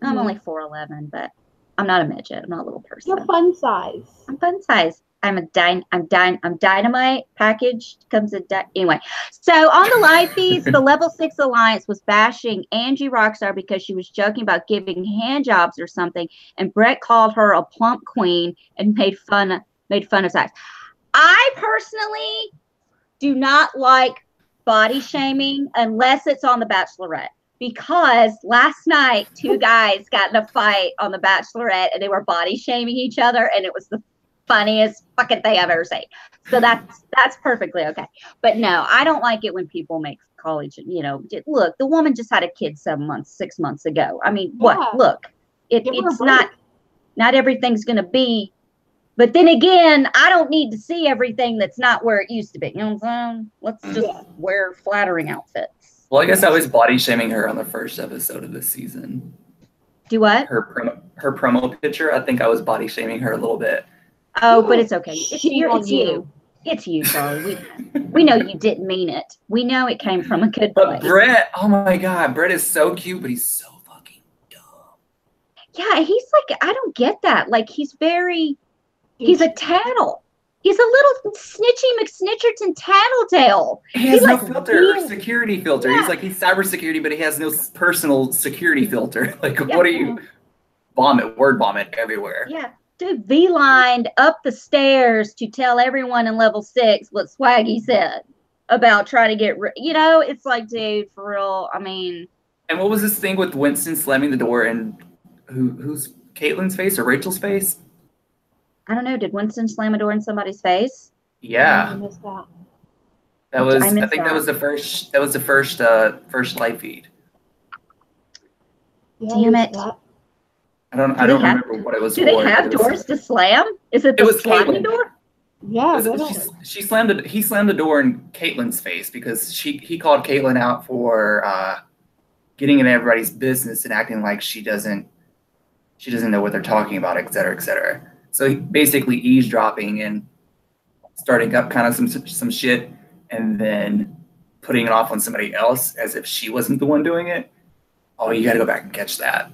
I'm only 4'11", but I'm not a midget. I'm not a little person. You're fun size. I'm fun size. I'm dynamite packaged. Comes a anyway. So on the live feeds, the Level 6 Alliance was bashing Angie Rockstar because she was joking about giving hand jobs or something, and Brett called her a plump queen and made fun of size. I personally do not like body shaming unless it's on The Bachelorette, because last night 2 guys got in a fight on The Bachelorette and they were body shaming each other, and it was the funniest fucking thing I've ever seen. So that's perfectly okay. But no, I don't like it when people make college, look, the woman just had a kid 6 months ago. I mean, what? Look, it's not everything's going to be. But then again, I don't need to see everything that's not where it used to be. You know what I'm saying? Let's just wear flattering outfits. Well, I guess I was body shaming her on the first episode of this season. Do what? Her promo picture. I think I was body shaming her a little bit. Oh, but it's okay. It's you. It's you, Charlie. We know you didn't mean it. We know it came from a good place. But Brett, oh my God, Brett is so cute, but he's so fucking dumb. Yeah, he's like, I don't get that. Like, he's a tattle. He's a little snitchy McSnitcherton tattletale. He has no filter, security filter. Yeah. He's cybersecurity, but he has no personal security filter. Like, what are you? Word vomit everywhere. Yeah. Dude, V-lined up the stairs to tell everyone in Level 6 what Swaggy said about trying to get, it's like, dude, for real. I mean. And what was this thing with Winston slamming the door in who's Caitlin's face or Rachel's face? I don't know. Did Winston slam a door in somebody's face? Yeah. I missed that. That was the first live feed. Yeah, damn it. I don't remember what it was. Do they have doors to slam? Is it the slamming door? Yeah. He slammed the door in Caitlin's face because he called Caitlin out for getting in everybody's business and acting like she doesn't know what they're talking about, et cetera, et cetera. So basically eavesdropping and starting up kind of some shit and then putting it off on somebody else as if she wasn't the one doing it. Oh, you got to go back and catch that.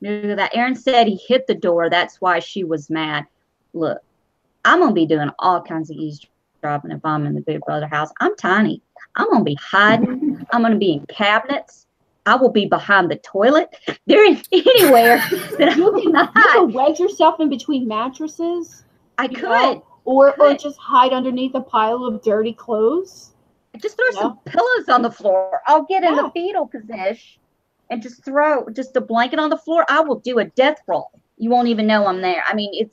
That Aaron said he hit the door. That's why she was mad. Look, I'm going to be doing all kinds of eavesdropping if I'm in the Big Brother house. I'm tiny. I'm going to be hiding. I'm going to be in cabinets. I will be behind the toilet. There is anywhere that I will not hide. You could wedge yourself in between mattresses. I could. Or just hide underneath a pile of dirty clothes. Just throw some pillows on the floor. I'll get in the fetal position and just throw a blanket on the floor. I will do a death roll. You won't even know I'm there. I mean,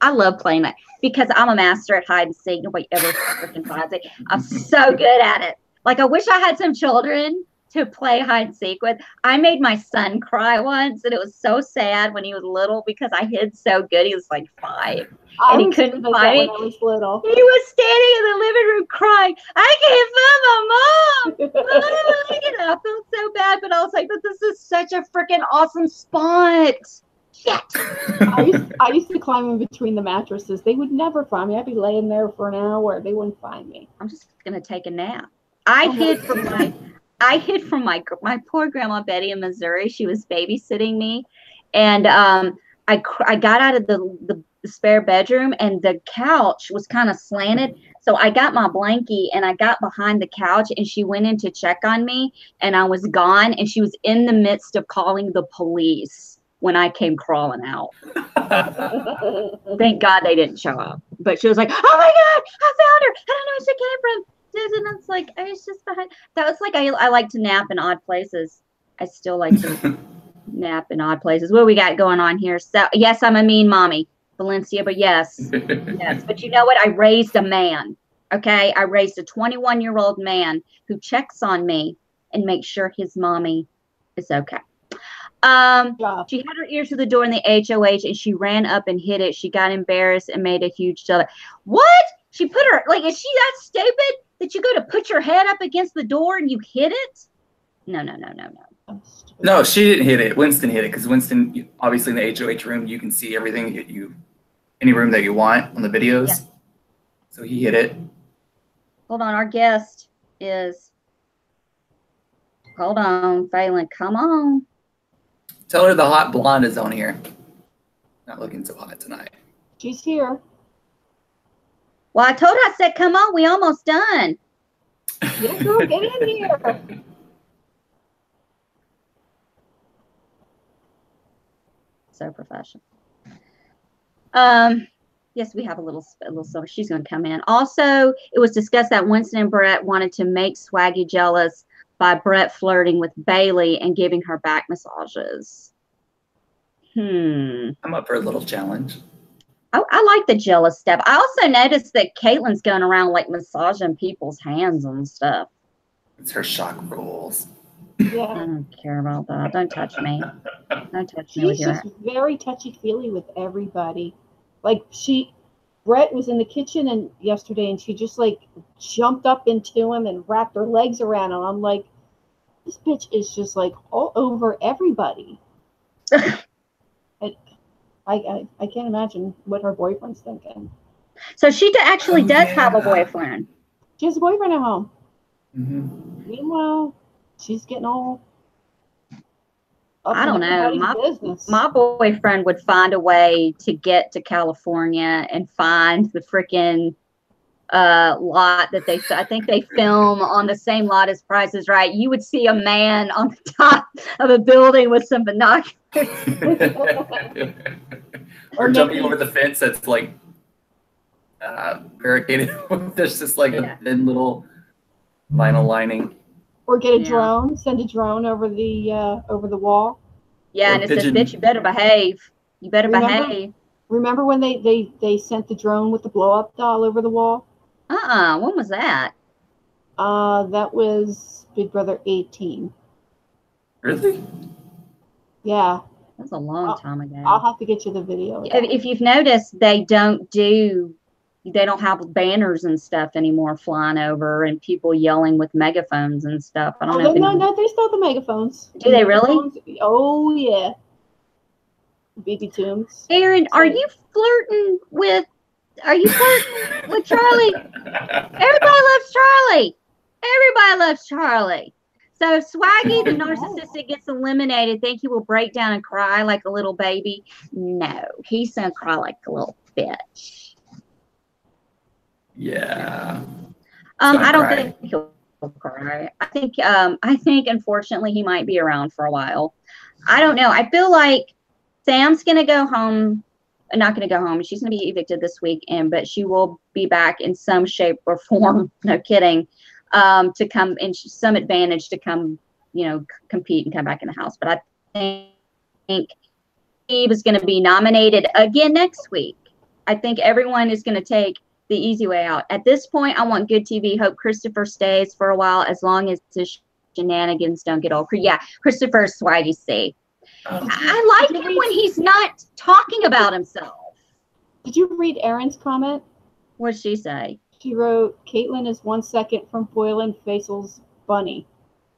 I love playing that because I'm a master at hide and seek. Nobody ever freaking finds it. I'm so good at it. Like, I wish I had some children to play hide and seek with. I made my son cry once, and it was so sad when he was little because I hid so good. He was like 5, and he couldn't find me. When I was little. He was standing in the living room crying, I can't find my mom. I felt so bad, but I was like, but this is such a freaking awesome spot. Shit. I used to climb in between the mattresses. They would never find me. I'd be laying there for an hour. They wouldn't find me. I'm just gonna take a nap. I hid from my poor grandma Betty in Missouri. She was babysitting me, and I got out of the spare bedroom, and the couch was kind of slanted. So I got my blankie and I got behind the couch, and she went in to check on me, and I was gone, and she was in the midst of calling the police when I came crawling out. Thank God they didn't show up. But she was like, "Oh my God, I found her! I don't know where she came from." And it's like, I was just behind. That was like, I like to nap in odd places. I still like to nap in odd places. What we got going on here? So, yes, I'm a mean mommy, Valencia, but yes. Yes. But you know what? I raised a man, okay? I raised a 21-year-old man who checks on me and makes sure his mommy is okay. She had her ears to the door in the HOH, and she ran up and hit it. She got embarrassed and made a huge deal. What? She put her, like, is she that stupid that you go to put your head up against the door and you hit it? No. No, she didn't hit it. Winston hit it because Winston, obviously in the HOH room, you can see everything any room that you want on the videos. Yeah. So he hit it. Hold on, our guest is. Hold on, Phelan, come on. Tell her the hot blonde is on here. Not looking so hot tonight. She's here. Well, I told her, I said, come on, we almost done. Yeah, girl, get in here. So professional. Yes, we have a little silver. She's going to come in. Also, it was discussed that Winston and Brett wanted to make Swaggy jealous by Brett flirting with Bailey and giving her back massages. I'm up for a little challenge. I like the jealous stuff. I also noticed that Caitlin's going around like massaging people's hands and stuff. It's her shock rules. Yeah. I don't care about that. Don't touch me. Don't touch me with She's your just very touchy-feely with everybody. Like Brett was in the kitchen yesterday and she just like jumped up into him and wrapped her legs around him. I'm like, this bitch is just like all over everybody. I can't imagine what her boyfriend's thinking. So she actually does have a boyfriend. She has a boyfriend at home. Mm-hmm. Meanwhile, she's getting all up I don't in know. everybody's business. My boyfriend would find a way to get to California and find the freaking lot that I think they film on the same lot as Price is Right. You would see a man on the top of a building with some binoculars. Or jumping over the fence that's like barricaded. There's just like a thin little vinyl lining. Or get a drone, send a drone over the wall. Yeah, and it says, bitch, you better behave. You better behave. Remember when they sent the drone with the blow-up doll over the wall? When was that? That was Big Brother 18. Really? Yeah. That's a long time ago. I'll have to get you the video. If you've noticed, they don't have banners and stuff anymore flying over and people yelling with megaphones and stuff. I don't know. No, they still have the megaphones. Do they really? Oh yeah. BB Tunes. Aaron, are you flirting with Charlie? Everybody loves Charlie. Everybody loves Charlie. So Swaggy, the narcissistic, gets eliminated. Think he will break down and cry like a little baby? No, he's gonna cry like a little bitch. Yeah. I don't think he'll cry. I think unfortunately he might be around for a while. I don't know. I feel like Sam's gonna go home. Not gonna go home. She's gonna be evicted this week, but she will be back in some shape or form. No kidding. To come in some advantage to come, compete and come back in the house. But I think Steve is going to be nominated again next week. I think everyone is going to take the easy way out. At this point, I want good TV. Hope Christopher stays for a while as long as his shenanigans don't get old. Yeah, Christopher is Swaggy C. I like him when he's not talking about himself. Did you read Erin's comment? What did she say? She wrote, Caitlin is 1 second from foiling Faisal's bunny.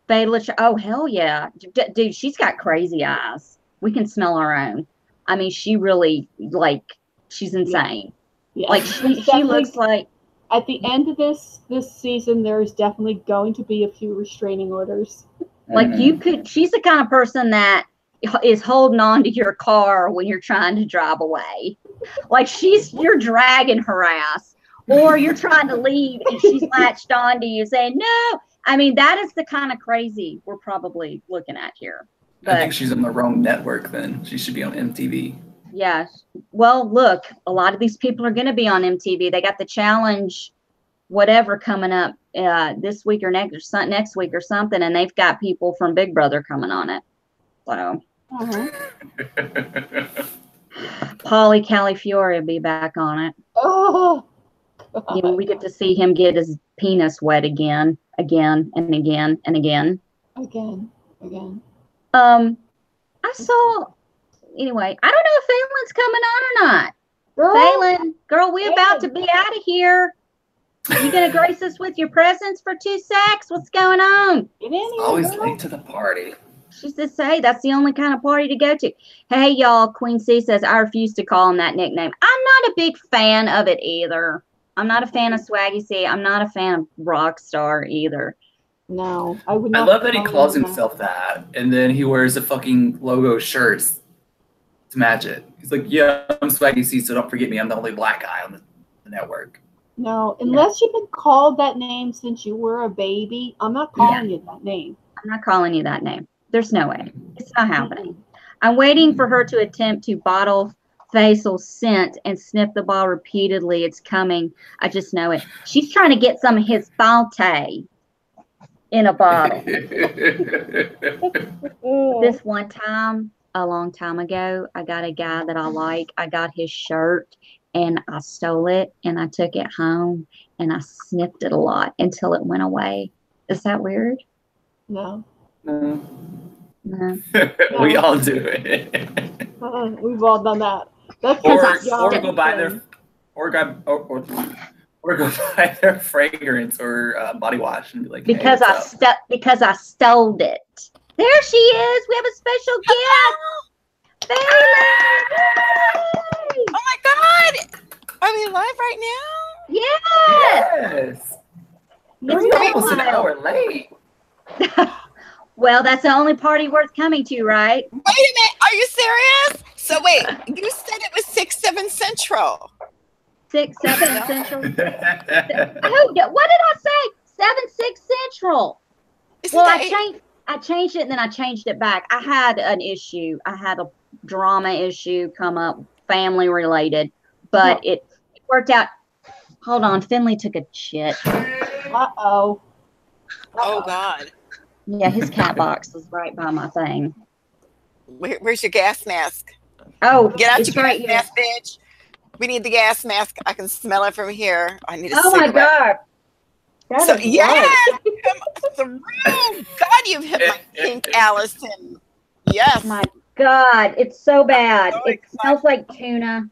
Oh, hell yeah. Dude, she's got crazy eyes. We can smell our own. I mean, she really, she's insane. Yeah. Like, she looks like... At the end of this season, there's definitely going to be a few restraining orders. Like, she's the kind of person that is holding on to your car when you're trying to drive away. Like, you're dragging her ass. Or you're trying to leave and she's latched on to you saying, no. I mean, that is the kind of crazy we're probably looking at here. But, I think she's on the wrong network then. She should be on MTV. Yeah. Well, look, a lot of these people are going to be on MTV. They got the challenge, whatever, coming up this week or next week or something. And they've got people from Big Brother coming on it. So. Pauly Califiore will be back on it. Oh. We get to see him get his penis wet again and again. Again. I saw, anyway, I don't know if Phelan's coming on or not. Phelan, girl, we're about to be out of here. You going to grace us with your presence for 2 secs? What's going on? Always late to the party. She's to say that's the only kind of party to go to. Hey, y'all, Queen C says, I refuse to call him that nickname. I'm not a big fan of it either. I'm not a fan of Swaggy C. I'm not a fan of Rockstar either. No, I would not. I love that he calls himself that, and then he wears the fucking logo shirts to match it. He's like, yeah, I'm Swaggy C, so don't forget me. I'm the only black guy on the network. No, unless you've been called that name since you were a baby, I'm not calling you that name. I'm not calling you that name. There's no way. It's not happening. I'm waiting for her to attempt to bottle Faisal's scent and sniff the ball repeatedly. It's coming. I just know it. She's trying to get some of his Falte in a bottle. This one time, a long time ago, I got a guy that I like. I got his shirt and I stole it and I took it home and I sniffed it a lot until it went away. Is that weird? No. No. We all do it. We've all done that. That's or go buy their or go buy their fragrance or body wash and be like, because hey, I stole it. There she is. We have a special guest. Bailey! Oh my God! Are we live right now? Yes. You're almost an hour late. Well, that's the only party worth coming to, right? Wait a minute. Are you serious? So wait, you said it was 6, 7 Central. 6, 7 Central. What did I say? 7, 6 Central. Well, I changed it and then I changed it back. I had an issue. I had a drama issue come up, family related, but it worked out. Hold on, Finley took a shit. Uh-oh. Oh God. Yeah, his cat box was right by my thing. Where's your gas mask? Oh, get out it's your right gas mask, bitch. We need the gas mask. I can smell it from here. I need a cigarette. My God. That is yes, come up the room. God, you've hit my pink, Allison. Yes. My God, it's so bad. It smells like tuna.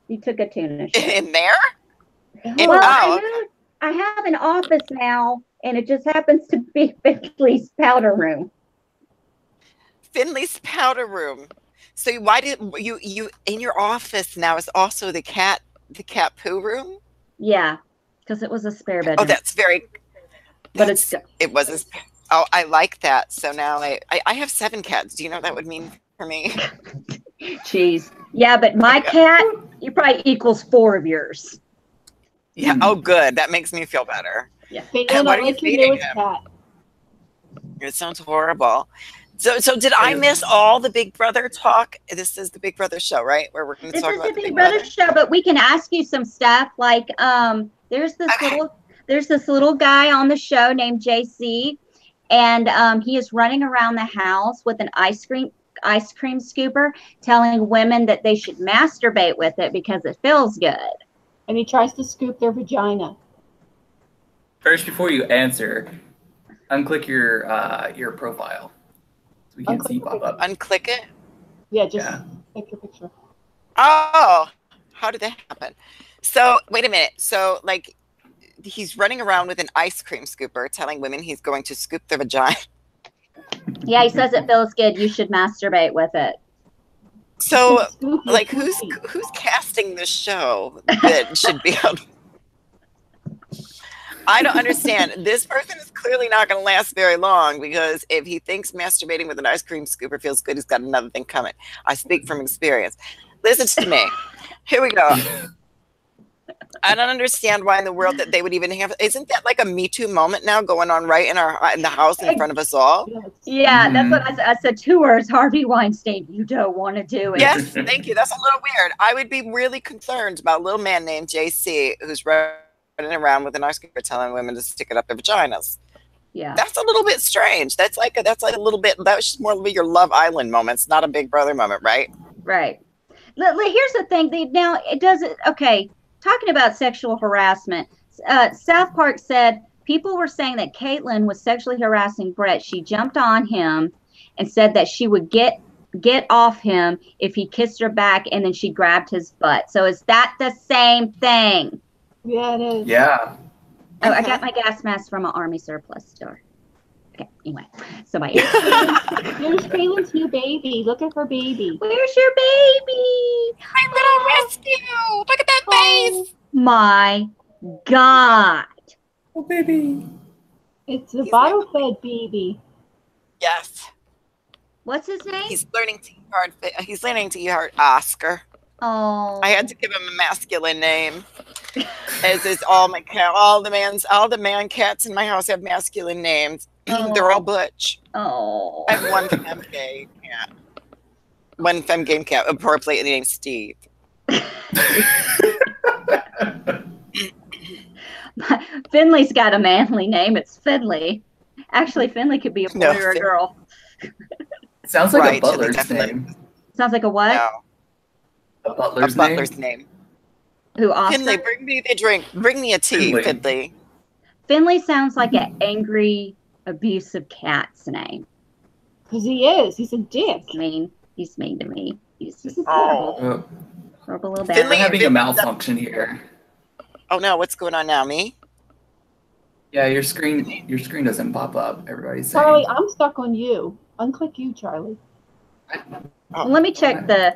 You took a tuna shit. In there? Well, I have an office now, and it just happens to be Finley's powder room. Finley's powder room. So why did you in your office now is also the cat poo room? Yeah, because it was a spare bedroom. Oh, that's very. But it was a. Oh, I like that. So now I have 7 cats. Do you know what that would mean for me? Jeez. Yeah, but my cat, you probably equals 4 of yours. Yeah. Oh, good. That makes me feel better. Yeah. What are you feeding him? Cat. It sounds horrible. So did I miss all the Big Brother talk? This is the Big Brother show, right? Where we're going to talk about the Big Brother show, but we can ask you some stuff. Like, there's this little guy on the show named JC, and he is running around the house with an ice cream scooper, telling women that they should masturbate with it because it feels good. And he tries to scoop their vagina. First, before you answer, unclick your profile. We can't see pop up. Unclick it? Yeah, just take your picture. Oh, how did that happen? So, wait a minute. So, like, he's running around with an ice cream scooper telling women he's going to scoop their vagina. Yeah, he says it feels good. You should masturbate with it. So, like, who's casting this show that should be out? I don't understand. This person is clearly not going to last very long because if he thinks masturbating with an ice cream scooper feels good, he's got another thing coming. I speak from experience. Listen to me. Here we go. I don't understand why in the world that they would even have. Isn't that like a Me Too moment now going on right in the house in front of us all? Yeah, that's what I said. 2 words, Harvey Weinstein. You don't want to do it. Yes, thank you. That's a little weird. I would be really concerned about a little man named JC who's running around with an ice cream telling women to stick it up their vaginas. Yeah, that's a little bit strange. That's like a little bit. That was just more of your Love Island moments, not a Big Brother moment, right? Right. Here's the thing. Now it doesn't. Okay, talking about sexual harassment. South Park said people were saying that Caitlyn was sexually harassing Brett. She jumped on him and said that she would get off him if he kissed her back, and then she grabbed his butt. So is that the same thing? Yeah, it is. Yeah. Oh, I got my gas mask from an Army surplus store. Okay, anyway. Somebody. There's Caitlin's new baby. Look at her baby. Where's your baby? My little rescue. Look at that face. My God. Oh, baby. It's a bottle-fed baby. Yes. What's his name? He's learning to. hard. He's leaning to you hard, Oscar. Oh. I had to give him a masculine name. As is all my cat, all the man cats in my house have masculine names. They're all butch. Oh. I have one femme gay cat. One femme game cat, appropriately named Steve. Finley's got a manly name. It's Finley. Actually, Finley could be a boy or a girl. Sounds like a butler's name. Sounds like a what? No. A butler's name. Who, Oscar? Finley, bring me the drink. Bring me a tea, Finley. Finley sounds like an angry, abusive cat's name. Because he is. He's a dick. He's mean. He's mean to me. He's just horrible little bad. We're having a malfunction here. Oh no, what's going on now? Me? Yeah, your screen doesn't pop up. Everybody's saying. Charlie, I'm stuck on you. Unclick you, Charlie. Well, let me check the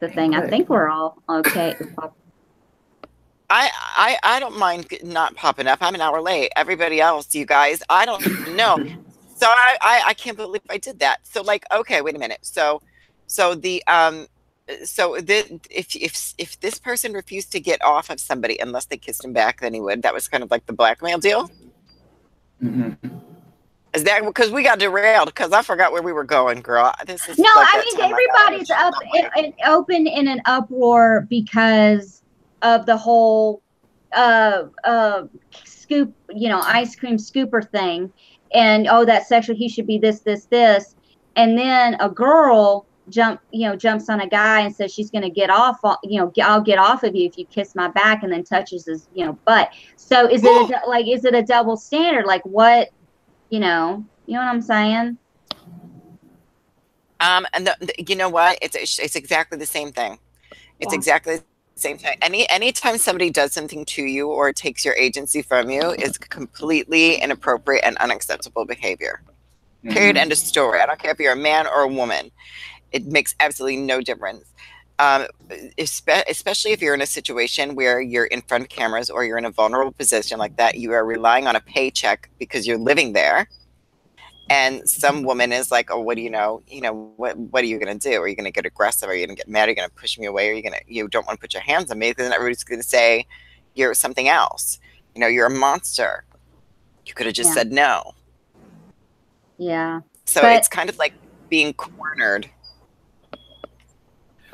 thing. I think we're all okay. I don't mind not popping up. I'm an hour late. Everybody else, you guys, I don't know. So I can't believe I did that. So like, okay, wait a minute. So if this person refused to get off of somebody unless they kissed him back, then he would. That was kind of like the blackmail deal. Mm-hmm. Is that because we got derailed? Because I forgot where we were going, girl. This is no. I mean, everybody's up and open in an uproar because of the whole scoop, ice cream scooper thing, and that's sexual. He should be this, and then a girl jumps on a guy and says she's going to get off. I'll get off of you if you kiss my back, and then touches his butt. So is it a double standard? Like what? You know what I'm saying? And you know what? It's exactly the same thing. It's exactly the same thing. Anytime somebody does something to you or takes your agency from you, is completely inappropriate and unacceptable behavior. Mm-hmm. Period. End of story. I don't care if you're a man or a woman. It makes absolutely no difference. Especially if you're in a situation where you're in front of cameras or you're in a vulnerable position like that, you are relying on a paycheck because you're living there. And some woman is like, oh, what do you know? What are you going to do? Are you going to get aggressive? Are you going to get mad? Are you going to push me away? You don't want to put your hands on me? Because then everybody's going to say you're something else. You're a monster. You could have just said no. Yeah. So it's kind of like being cornered.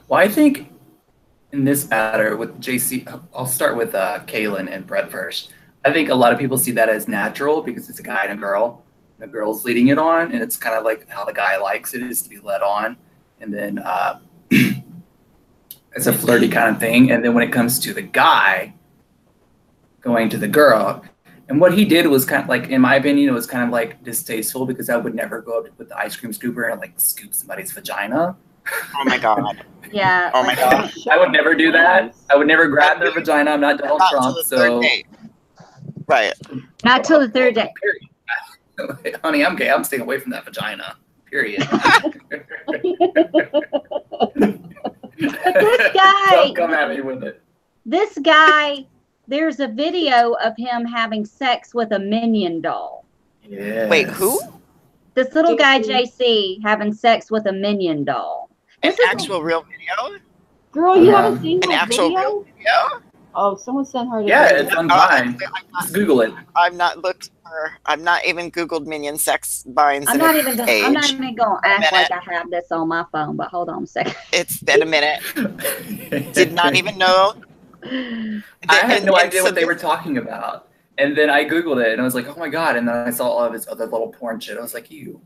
Well, I think in this matter with JC, I'll start with Kaylin and Brett first. I think a lot of people see that as natural because it's a guy and a girl. The girl's leading it on, and it's kind of like how the guy likes it is to be led on. And then it's a flirty kind of thing. And then when it comes to the guy going to the girl, and what he did was kind of like, in my opinion, it was kind of like distasteful because I would never go up with the ice cream scooper and like scoop somebody's vagina. Oh my God. Yeah. Oh my God. I would never do that. I would never grab their vagina. I'm not Donald Trump, so. Right. Not till the third day. Honey, I'm gay. I'm staying away from that vagina. Period. This guy. Don't come at me with it. This guy. There's a video of him having sex with a Minion doll. Yes. Wait, who? This little guy, JC, having sex with a Minion doll. An actual real video? Girl, you haven't seen an that actual video? real video? Oh, someone sent her to it's on Vine. Just Google it. I've not looked for. I've not even Googled Minion sex vines. I'm not even going to act like I have this on my phone. But hold on a second. It's been a minute. Did not even know. I had no idea what they were talking about. And then I Googled it and I was like, oh my God. And then I saw all of his other little porn shit. I was like, ew.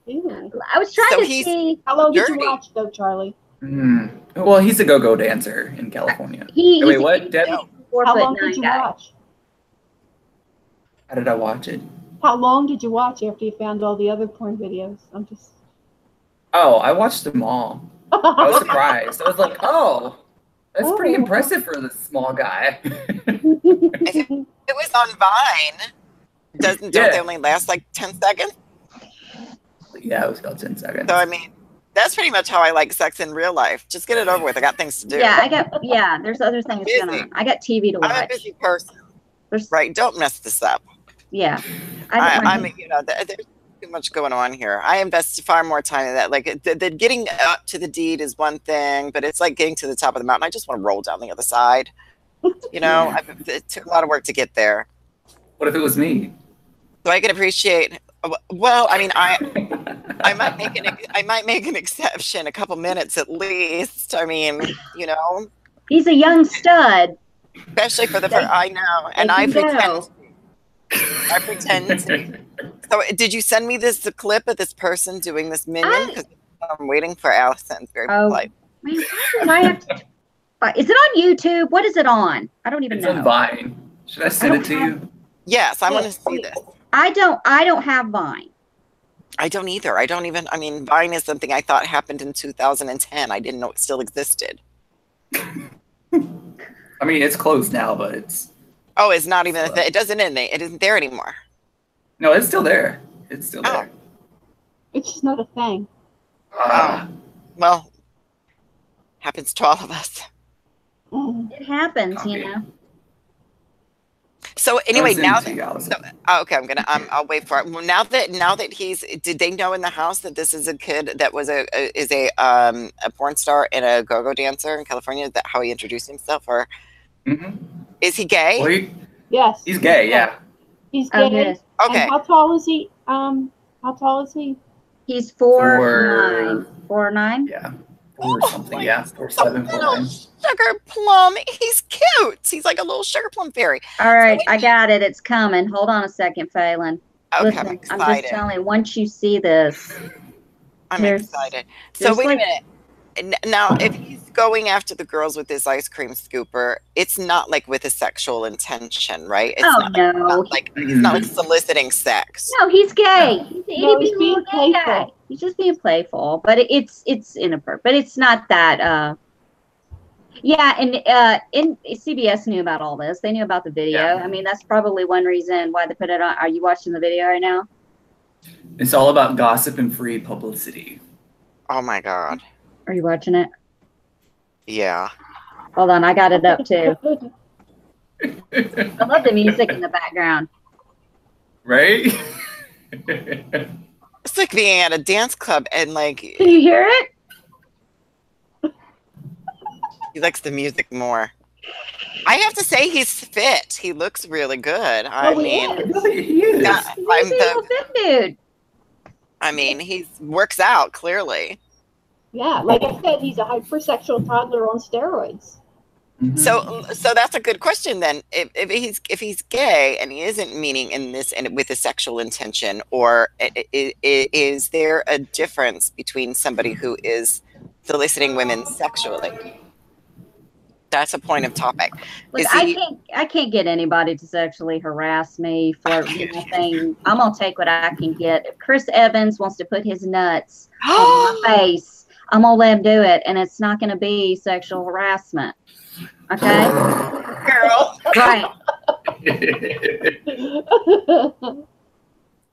I was trying to see. How long did you watch though, Charlie? Well, he's a go-go dancer in California. Wait, what? Debbie? How long did you watch? How did I watch it? How long did you watch after you found all the other porn videos? Oh, I watched them all. I was surprised. I was like, oh, that's pretty impressive for this small guy. It was on Vine. Don't they only last like 10 seconds? Yeah, it was about 10 seconds. So, I mean, that's pretty much how I like sex in real life. Just get it over with. I got things to do. Yeah, there's other things going on. I got TV to watch. I'm a busy person. Right, don't mess this up. Yeah. too much going on here. I invest far more time in that. Like the getting up to the deed is one thing, but it's like getting to the top of the mountain. I just want to roll down the other side. You know, it took a lot of work to get there. What if it was me? So I can appreciate. Well, I mean, I might make an exception, a couple minutes at least. I mean, you know, He's a young stud. especially for the first. I know, and I pretend. So, did you send me the clip of this person doing this minion? Because I'm waiting for Allison. Very polite. Man, why do I have to? Is it on YouTube? What is it on? I don't even know. It's on Vine. Should I send it to you? Yes, I want to see this. I don't have Vine. I don't either. I don't even. I mean, Vine is something I thought happened in 2010. I didn't know it still existed. I mean, it's closed now, but it's. Oh, it's not even. It doesn't end. It isn't there anymore. No, it's still there. It's still there. It's just not a thing. Well, happens to all of us. It happens, you know. So anyway, now that, okay, I'll wait for it. Well, now that he's, did they know in the house that this is a kid that was a porn star and a go-go dancer in California? Is that how he introduced himself, or is he gay? Well, Yes. He's gay, yeah. He's gay. Yes. Okay. And how tall is he? How tall is he? He's 4'9". 4'9"? Yeah. Or something, yeah. 4'7", 4'9". Sugar plum. He's cute. He's like a little sugar plum fairy. All right, I got it. It's coming. Hold on a second, Phelan. Okay, Listen, I'm I'm excited. just telling you, once you see this. I'm excited. So wait a minute. Now, if he's going after the girls with this ice cream scooper, it's not like with a sexual intention, right? It's not like he's not like soliciting sex. No, he's gay. He's being playful. He's just being playful, but it's inappropriate. But it's not that. Yeah, and CBS knew about all this. They knew about the video. Yeah. I mean, that's probably one reason why they put it on. Are you watching the video right now? It's all about gossip and free publicity. Oh my God. Are you watching it? Yeah. Hold on, I got it up too. I love the music in the background. Right? It's like being at a dance club and like. Can you hear it? He likes the music more. I have to say he's fit. He looks really good. I mean, he is. He's a fit dude. I mean, he works out clearly. Yeah, like I said, he's a hypersexual toddler on steroids. So that's a good question then. If he's gay and he isn't meaning in this and with a sexual intention, or is there a difference between somebody who is soliciting women sexually? That's a point of topic. Look, I can't get anybody to sexually harass me, flirt with anything. I'm gonna take what I can get. If Chris Evans wants to put his nuts on my face, I'm gonna let him do it, and it's not gonna be sexual harassment. Okay, girl. Right.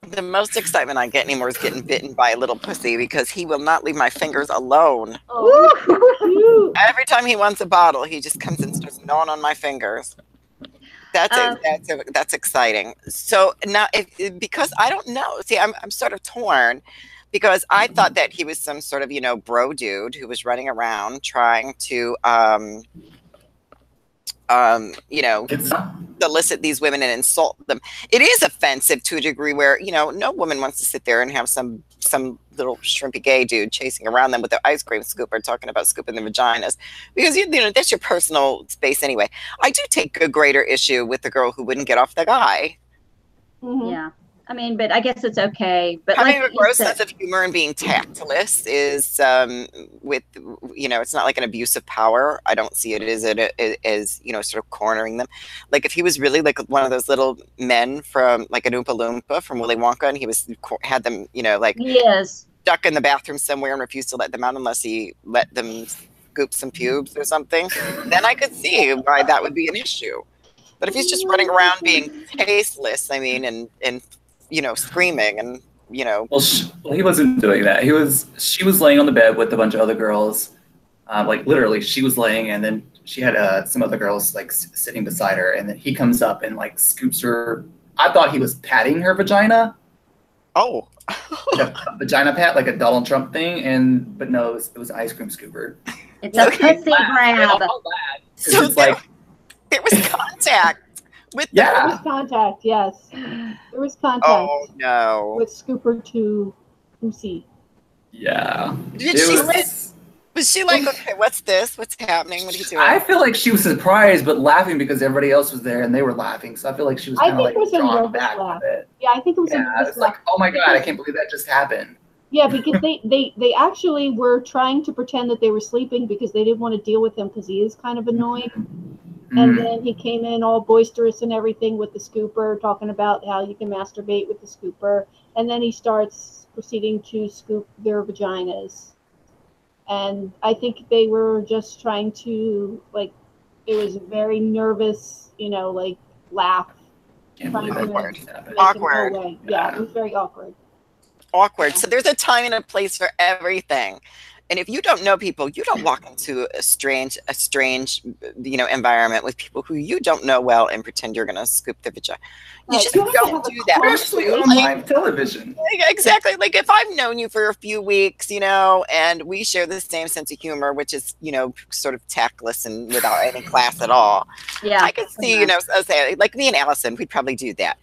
The most excitement I get anymore is getting bitten by a little pussy, because he will not leave my fingers alone. Oh. Every time he wants a bottle, he just comes and starts gnawing on my fingers. That's exciting. So now, because I don't know, see, I'm sort of torn, because I thought that he was some sort of, you know, bro dude who was running around trying to, you know, solicit these women and insult them. It is offensive to a degree where, you know, no woman wants to sit there and have some little shrimpy gay dude chasing around them with their ice cream scooper talking about scooping the vaginas, because you know that's your personal space anyway. I do take a greater issue with the girl who wouldn't get off the guy. Yeah. I mean, but I guess it's okay. But having like a gross sense of humor and being tactless is, with, you know, it's not like an abuse of power. I don't see it as, you know, sort of cornering them. Like if he was really like one of those little men from like an Oompa Loompa from Willy Wonka, and he had them, you know, like stuck in the bathroom somewhere and refused to let them out unless he let them scoop some pubes or something, then I could see why that would be an issue. But if he's just running around being tasteless, I mean, and you know, screaming and, you know. Well, he wasn't doing that. She was laying on the bed with a bunch of other girls. Like literally, she was laying, and then she had some other girls like sitting beside her, and then he comes up and like scoops her. I thought he was patting her vagina. Oh. like a vagina pat, like a Donald Trump thing, but no, it was an ice cream scooper. It's a pussy grab. So it's like there was contact with There was contact, yes. There was contact. Oh no. With scooper to pussy. Yeah. Was she like, okay, what's this? What's happening? What are you doing? I feel like she was surprised, but laughing because everybody else was there and they were laughing. So I feel like she was kind of like drawn back a bit. Yeah, I think it was a nervous it's like, oh my God, I can't believe that just happened. Yeah, because they actually were trying to pretend that they were sleeping because they didn't want to deal with him because he is kind of annoying. And then he came in all boisterous and everything with the scooper, talking about how you can masturbate with the scooper. And then he starts proceeding to scoop their vaginas. And I think they were just trying to, like, it was very nervous, like, laugh. Can't believe that awkward. Yeah, it was very awkward. Awkward. So there's a time and a place for everything. And if you don't know people, you don't walk into a strange, environment with people who you don't know well and pretend you're going to scoop their vagina. You just don't do that. Especially on live television. Exactly. Like if I've known you for a few weeks, and we share the same sense of humor, which is, sort of tactless and without any class at all. Yeah. I could see, say like me and Allison, we'd probably do that.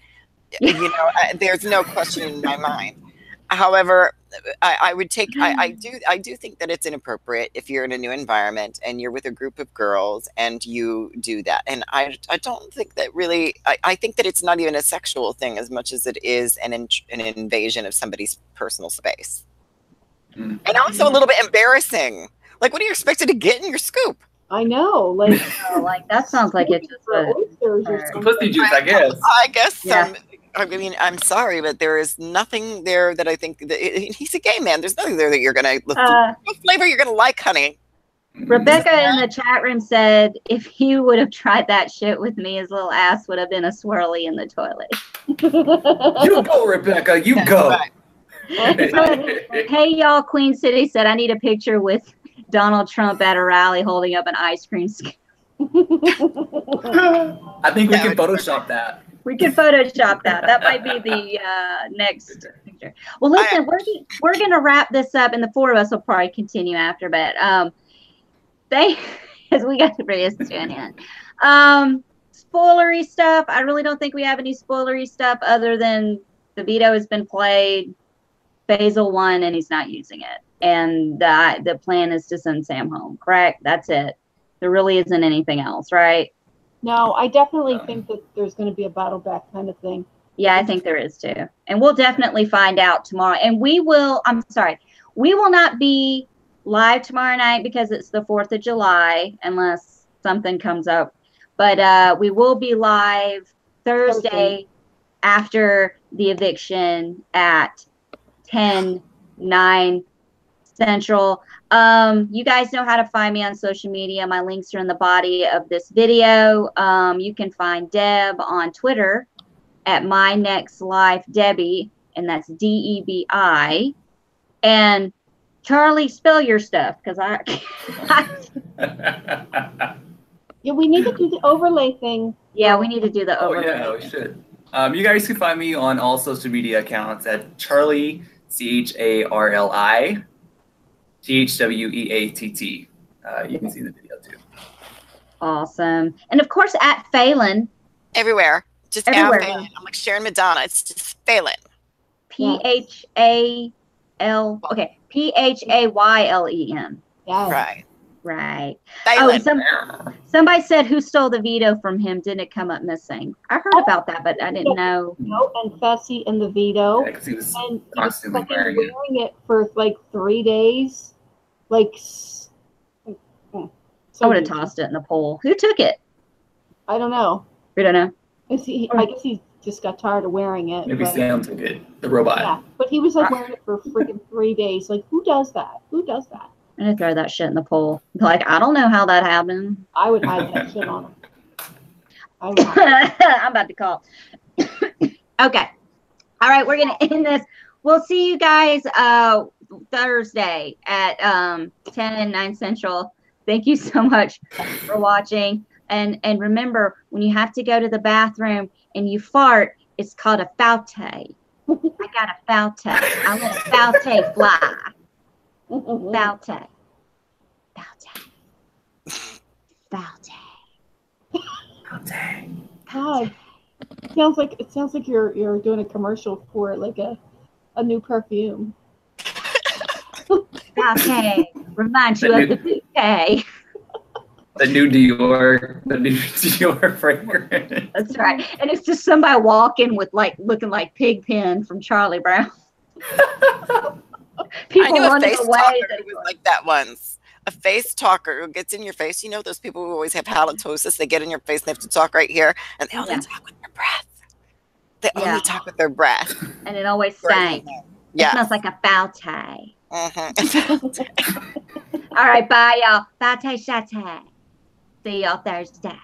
There's no question in my mind. However, I do think that it's inappropriate if you're in a new environment and you're with a group of girls and you do that. And I don't think that really, I think that it's not even a sexual thing as much as it is an invasion of somebody's personal space. And also a little bit embarrassing. Like, what are you expected to get in your scoop? I know, like, that sounds like it's just some pussy juice, I guess. I guess I mean, I'm sorry, but there is nothing there that I think that he's a gay man. There's nothing there that you're gonna what flavor you're gonna like, honey. Rebecca in the chat room said, if he would have tried that shit with me, his little ass would have been a swirly in the toilet. You go, Rebecca. You go. Right. Hey, y'all, Queen City said, I need a picture with Donald Trump at a rally holding up an ice cream scoop. I think we can Photoshop that. We can Photoshop that. That might be the next picture. Well, listen, we're going to wrap this up, and the four of us will probably continue after, but because we got to bring this to an end. Spoilery stuff. I really don't think we have any spoilery stuff other than the veto has been played, Basil won, and he's not using it. And the plan is to send Sam home, correct? That's it. There really isn't anything else, right? No, I definitely think that there's going to be a battle back kind of thing. Yeah, I think there is too. And we'll definitely find out tomorrow. And we will not be live tomorrow night because it's the 4th of July, unless something comes up. But we will be live Thursday after the eviction at 10/9 Central. You guys know how to find me on social media. My links are in the body of this video. You can find Deb on Twitter at MyNextLifeDebbie, and that's DEBI. And Charlie, spell your stuff, because yeah, we need to do the overlay thing. Yeah, we need to do the overlay. Oh, yeah, we should. You guys can find me on all social media accounts at Charlie, CHARLI, THWEATT. You can see the video too. Awesome. And of course at Phelan. Everywhere. Just everywhere. Phelan. I'm like Sharon Madonna. It's just Phelan. PHAYLEN. Yes. Right. Right. Phelan. Oh, somebody said who stole the veto from him didn't come up missing. I heard about that, but I didn't know. No, and Fessy and the veto. Yeah, because he was and constantly he was wearing it for like 3 days. Like, I would have tossed it in the pool. Who took it? I don't know. We don't know. I guess he just got tired of wearing it. Maybe Sam took it, the robot. Yeah, but he was like wearing it for freaking 3 days. Like, who does that? Who does that? I'm going to throw that shit in the pool. Like, I don't know how that happened. I would hide that shit on him. I'm about to call. Okay. All right, we're going to end this. We'll see you guys Thursday at 10/9 Central. Thank you so much for watching. And remember, when you have to go to the bathroom and you fart, it's called a faute. I got a falte. I let a falte fly. Falte. Falte. God, it sounds like you're doing a commercial for like a new perfume. Falte reminds you of the bouquet. The new Dior fragrance. That's right. And it's just somebody walking with looking like Pigpen from Charlie Brown. People I knew a running face away. talker who was like that once. A face talker who gets in your face. You know those people who always have halitosis. They get in your face and they have to talk right here, and they only talk with their breath. They only talk with their breath. And it always stank. Yeah. It smells like a falte. Mm-hmm. All right, bye, y'all. Falte, shate. See y'all Thursday.